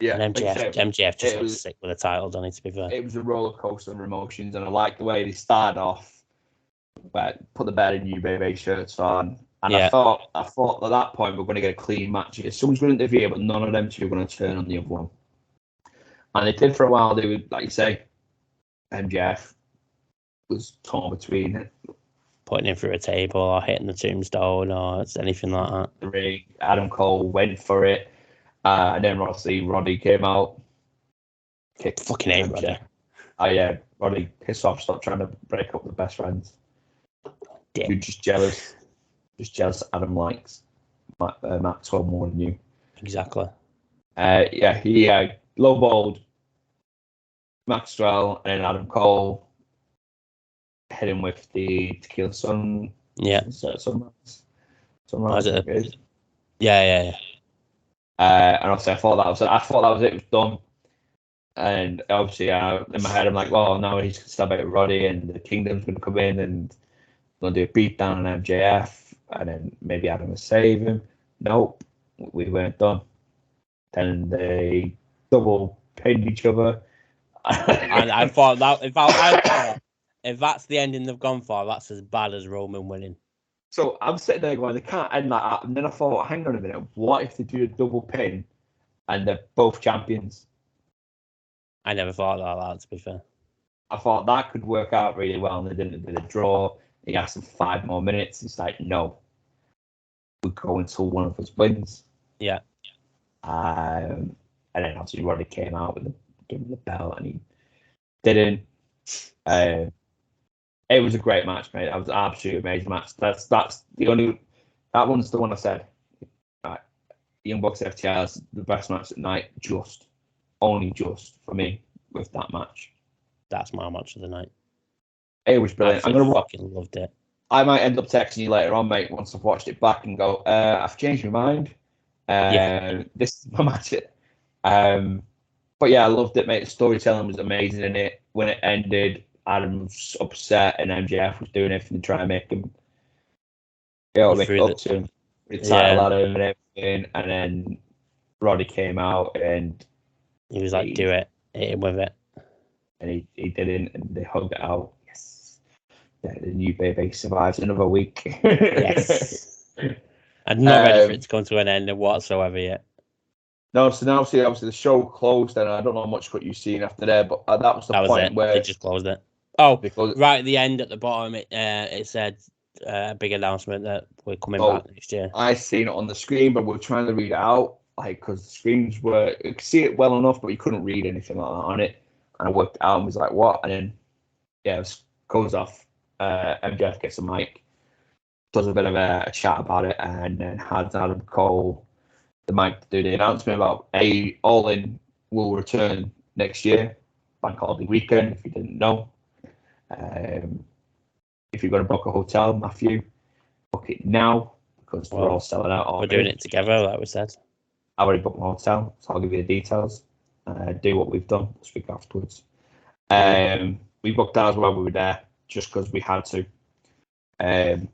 MJF just looks sick with the title, don't he, to be fair? It was a roller coaster of emotions, and I liked the way they started off, put the Better Than You Baby shirts on, and I thought at that point we're going to get a clean match here. Someone's going to interfere, but none of them two are going to turn on the other one. And they did for a while. They would, like you say, MJF was torn between putting him through a table or hitting the tombstone or anything like that. The ring. Adam Cole went for it. And then obviously Roddy came out. Fucking hate Roddy. Oh yeah, Roddy, piss off, stop trying to break up the best friends. You're just jealous. Just jealous Adam likes Maxwell more than you. Exactly. He lowballed Maxwell and then Adam Cole hit him with the Tequila Sun. Yeah. Sunrise. Yeah. And obviously I thought that was it. It was done. And obviously, in my head, I'm like, well, now he's going to stab out Roddy, and the Kingdom's going to come in and going to do a beatdown on MJF, and then maybe Adam will save him. Nope, we weren't done. Then they double pinned each other. And I thought that if that's the ending they've gone for, that's as bad as Roman winning. So I'm sitting there going, they can't end like that. And then I thought, hang on a minute, what if they do a double pin and they're both champions? I never thought about that, to be fair. I thought that could work out really well, and they didn't do the draw. He asked them 5 more minutes. It's like, no, we go until one of us wins. Yeah. And then obviously Roddy came out with gave him the belt, and he didn't. It was a great match, mate. That was an absolutely amazing match. That's the only. That one's the one I said. Right, Young Bucks FTR's the best match at night. Only just for me with that match. That's my match of the night. It was brilliant. Fucking loved it. I might end up texting you later on, mate, once I've watched it back and go, I've changed my mind. This is my match. But yeah, I loved it, mate. The storytelling was amazing in it. When it ended, Adam was upset, and MJF was doing everything to try and make him, make up to him, with the title ladder and everything. And then Roddy came out, and he was like, "Do it, hit him with it," and he didn't, and they hugged it out. Yes, the new baby survives another week. Yes, I'm not ready for it to come to an end whatsoever yet. No, so now obviously the show closed, and I don't know much what you've seen after there, but that was the point where they just closed it. Oh, right at the end at the bottom, it said a big announcement that we're coming back next year. I seen it on the screen, but we're trying to read it out, because the screens were, you could see it well enough, but you couldn't read anything like that on it. And I worked it out and was like, what? And then, it goes off. MJF gets a mic, does a bit of a chat about it, and then has Adam Cole the mic to do the announcement about All In will return next year, bank holiday weekend, if you didn't know. If you're going to book a hotel, Matthew, book it now, because we're all selling out already. We're doing it together, like we said. I've already booked my hotel, so I'll give you the details. Do what we've done. We'll speak afterwards. We booked ours while we were there, just because we had to. But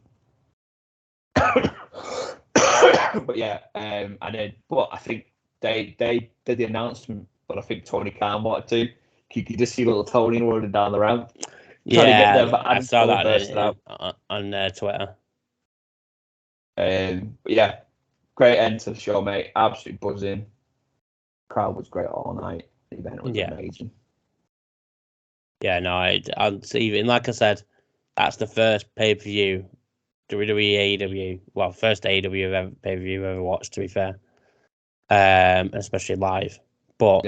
I think they did the announcement, but I think Tony Khan wanted to. You could just see little Tony running down the ramp. Yeah, I saw that on Twitter. But yeah, great end to the show, mate. Absolutely buzzing. Crowd was great all night. The event was amazing. Yeah, no, I'd even like I said, that's the first pay-per-view WWE AEW. Well, first AEW pay-per-view I've ever watched, to be fair, especially live. But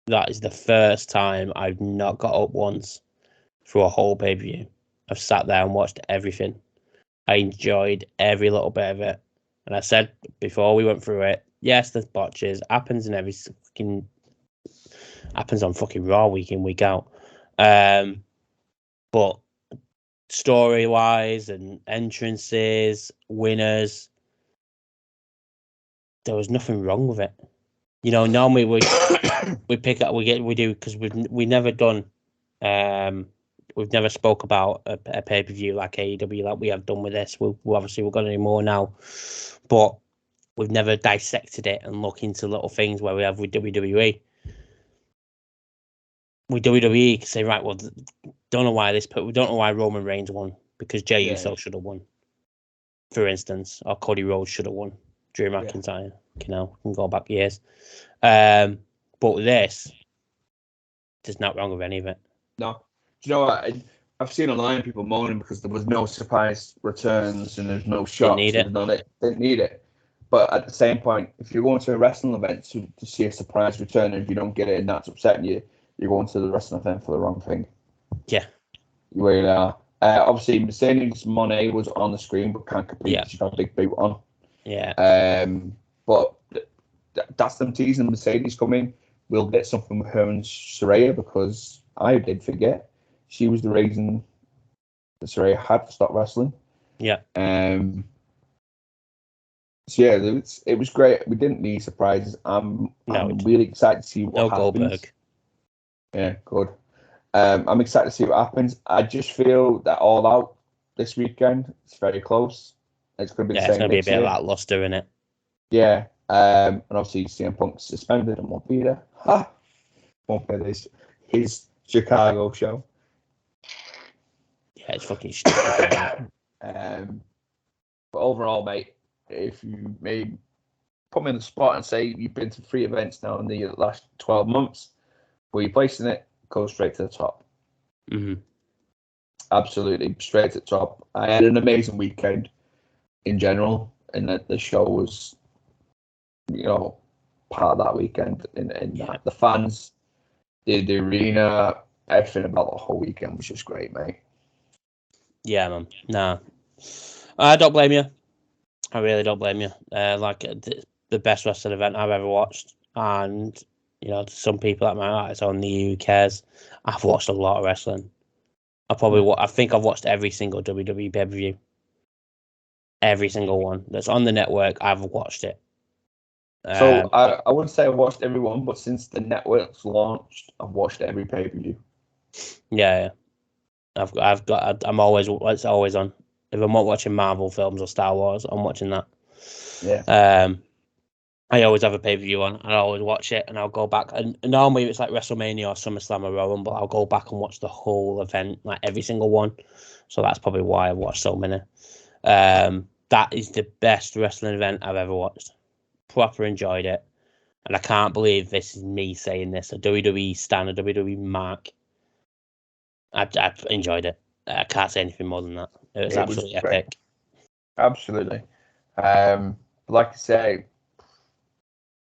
that is the first time I've not got up once through a whole pay-per-view. I've sat there and watched everything. I enjoyed every little bit of it. And I said before we went through it, yes, there's botches. Happens on fucking Raw week in, week out. But story-wise and entrances, winners, there was nothing wrong with it. Normally we pick up, we do, because we've never done, we've never spoke about a pay-per-view like AEW like we have done with this. We're going to do more now, but we've never dissected it and look into little things where we have with WWE. With WWE, you can say, right, well, don't know why we don't know why Roman Reigns won, because Jey Uso should have won, for instance, or Cody Rhodes should have won. Drew McIntyre, can go back years. But with this, there's not wrong with any of it. No. Do you know what? I've seen online people moaning because there was no surprise returns and there's no shocks. Didn't need it. But at the same point, if you're going to a wrestling event to see a surprise return, and if you don't get it and that's upsetting you, you're going to the wrestling event for the wrong thing. Yeah. You really are. Obviously, Mercedes Moné was on the screen but can't compete because she's got a big boot on. Yeah. But that's them teasing Mercedes coming. We'll get something with her and Saraya, because I did forget she was the reason that Saraya had to stop wrestling. Yeah. So yeah, it was great. We didn't need surprises. I'm really excited to see what happens. Goldberg. Yeah, good. I'm excited to see what happens. I just feel that All Out this weekend, it's very close. It's going to be the same. It's going to be a bit lackluster, isn't it? Yeah. And obviously CM Punk's suspended and won't be there. Won't be his Chicago show. Yeah, it's fucking stupid. But overall, mate, if you may put me on the spot and say you've been to 3 events now in the last 12 months, where you're placing it, go straight to the top. Mm-hmm. Absolutely, straight to the top. I had an amazing weekend in general, and that the show was, part of that weekend. And the fans, the arena, everything about the whole weekend was just great, mate. Yeah, man. Nah. I don't blame you. I really don't blame you. The best wrestling event I've ever watched. And, some people that might it's only you, who cares. I've watched a lot of wrestling. I think I've watched every single WWE pay-per-view. Every single one that's on the network, I've watched it. So I wouldn't say I've watched every one, but since the network's launched, I've watched every pay-per-view. Yeah. I'm always, it's always on. If I'm not watching Marvel films or Star Wars, I'm watching that. Yeah. I always have a pay-per-view on, and I always watch it, and I'll go back. And normally it's like WrestleMania or SummerSlam or Rowan, but I'll go back and watch the whole event, like every single one. So that's probably why I watched so many. That is the best wrestling event I've ever watched. Proper enjoyed it. And I can't believe this is me saying this. A WWE stan, a WWE mark. I've enjoyed it. I can't say anything more than that. It was absolutely epic. Absolutely. Like I say,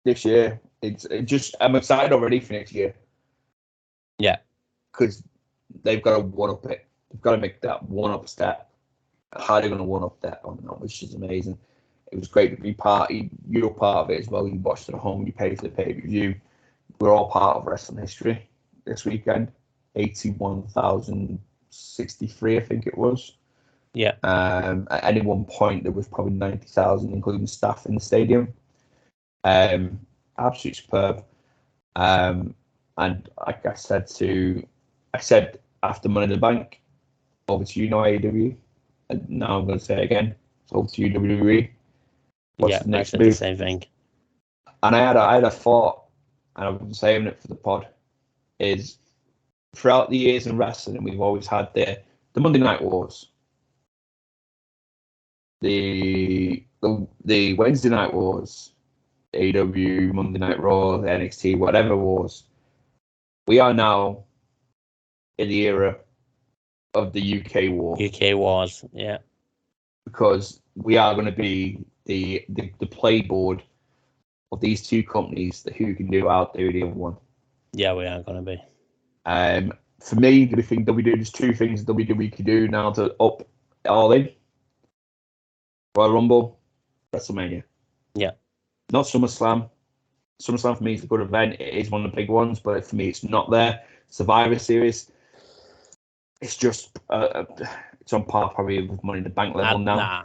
this year, I'm excited already for next year. Yeah. Because they've got to one-up it. They've got to make that one-up step. How are they going to one-up that on that, which is amazing. It was great to be you're part of it as well. You watched it at home, you paid for the pay-per-view. We're all part of wrestling history this weekend. 81,063, I think it was. Yeah. At any one point, there was probably 90,000, including staff in the stadium. Absolutely superb. And like I said after Money in the Bank, over to you now, AEW. And now I'm going to say it again. Over to you, WWE. What's the next move? The same thing. And I had a thought, and I've been saying it for the pod, is throughout the years in wrestling, we've always had the Monday Night Wars, the Wednesday Night Wars, AEW, Monday Night Raw, NXT, whatever wars. We are now in the era of the UK war. UK wars, yeah. Because we are going to be the playboard of these two companies, who can do out there the other one. Yeah, we are going to be. For me, I think there's 2 things WWE can do now to up All In. Royal Rumble, WrestleMania. Yeah. Not SummerSlam. SummerSlam for me is a good event. It is one of the big ones, but for me, it's not there. Survivor Series, it's just it's on par probably with Money in the Bank level now. Nah,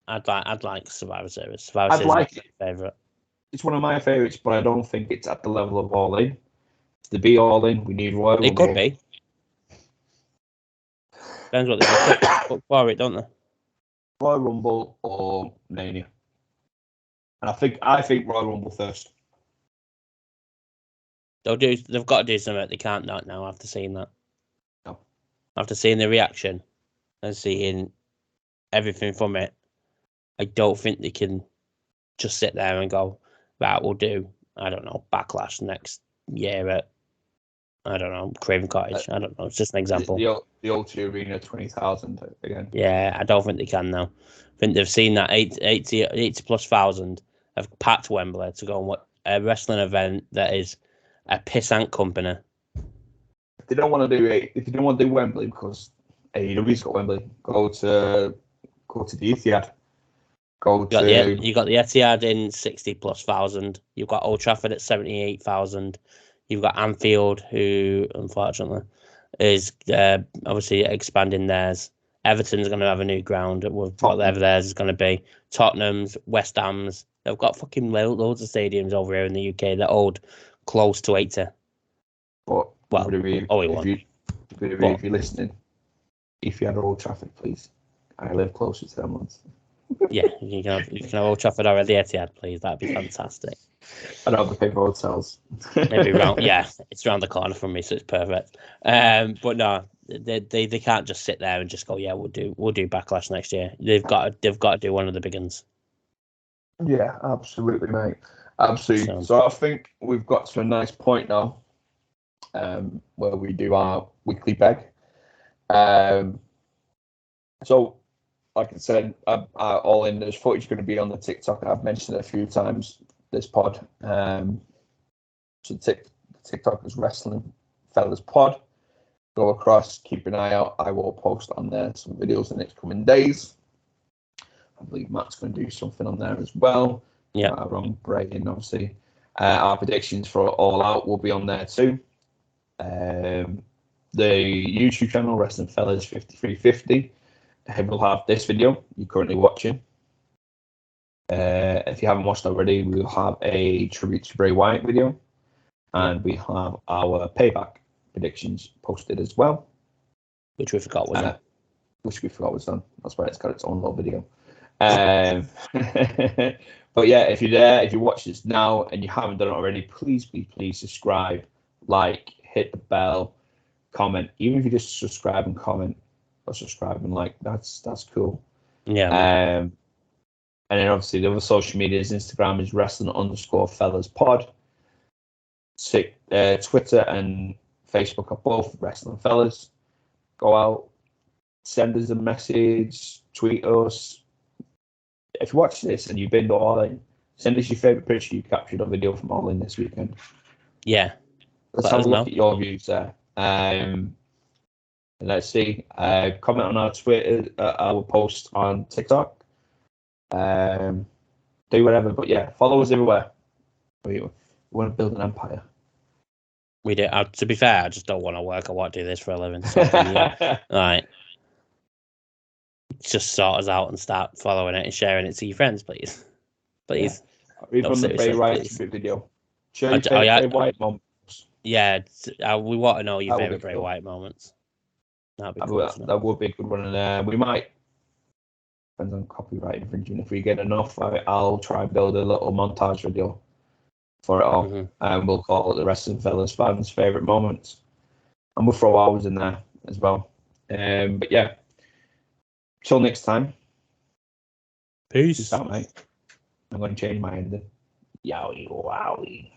I'd like Survivor Series. Survivor Series is my favorite. It's one of my favourites, but I don't think it's at the level of All In. To be All In, we need Royal Rumble. It could be. Depends what they book for it, don't they? Royal Rumble or Mania. And I think Royal Rumble first. They've got to do something. They can't not now after seeing that. No. After seeing the reaction and seeing everything from it, I don't think they can just sit there and go, right, we'll do, I don't know, Backlash next year at, I don't know, Craven Cottage. I don't know. It's just an example. The O2 Arena, 20,000 again. Yeah, I don't think they can now. I think they've seen that 80 plus thousand have packed Wembley to go and watch a wrestling event that is a pissant company. If they don't want to do Wembley because AEW's got Wembley, go to the Etihad. You got the Etihad in 60 plus thousand. You've got Old Trafford at 78,000. You've got Anfield, who unfortunately is obviously expanding theirs. Everton's going to have a new ground with whatever theirs is going to be. Tottenham's, West Ham's. They've got fucking loads of stadiums over here in the UK that hold close to 80. But if you're listening, if you had Old Trafford, please. I live closer to them ones. Yeah, you can have Old Trafford or the Etihad, please. That'd be fantastic. I don't have to pay for hotels. Maybe it's around the corner from me, so it's perfect. But no, they can't just sit there and just go, yeah, we'll do Backlash next year. They've got to do one of the big ones. Yeah, absolutely, mate. Absolutely. So I think we've got to a nice point now, where we do our weekly beg. So, like I said, All In, there's footage going to be on the TikTok. I've mentioned it a few times this pod. So TikTok is Wrestling Fellas Pod. Go across, keep an eye out. I will post on there some videos in the next coming days. I believe Matt's going to do something on there as well. Yeah. Wrong breaking, obviously. Our predictions for All Out will be on there too. The YouTube channel, Wrestling Fellas 5350. We'll have this video you're currently watching. If you haven't watched already, we'll have a tribute to Bray Wyatt video, and we have our payback predictions posted as well, which we forgot was done. That's why it's got its own little video. But yeah, if you're there, if you watch this now and you haven't done it already, please subscribe, like, hit the bell, comment. Even if you just subscribe and comment, or subscribe and like, that's cool. Yeah. And then obviously the other social medias, Instagram is Wrestling_Fellas Pod. Twitter and Facebook are both Wrestling Fellas. Go out, send us a message, tweet us. If you watch this and you've been to All In, send us your favourite picture you captured on video from All In this weekend. Yeah. Let's have a look at your views there. Let's see. Comment on our Twitter, our post on TikTok. Do whatever, but yeah, follow us everywhere. We want to build an empire. We do. To be fair, I just don't want to work. I want to do this for a living. So right. Just sort us out and start following it and sharing it to your friends, please. Please. Yeah. Even the Bray Wyatt video. Share your Bray Wyatt moments. Yeah, we want to know your favourite Bray Wyatt moments. That'd be cool. That would be a good one. And we might, depends on copyright infringement. If we get enough, I'll try and build a little montage video for it all. Mm-hmm. And we'll call it the Wrestling Fellas Fans' favourite moments. And we'll throw ours in there as well. But yeah, till next time. Peace out, mate. I'm going to change my ending. Yowie, wowie.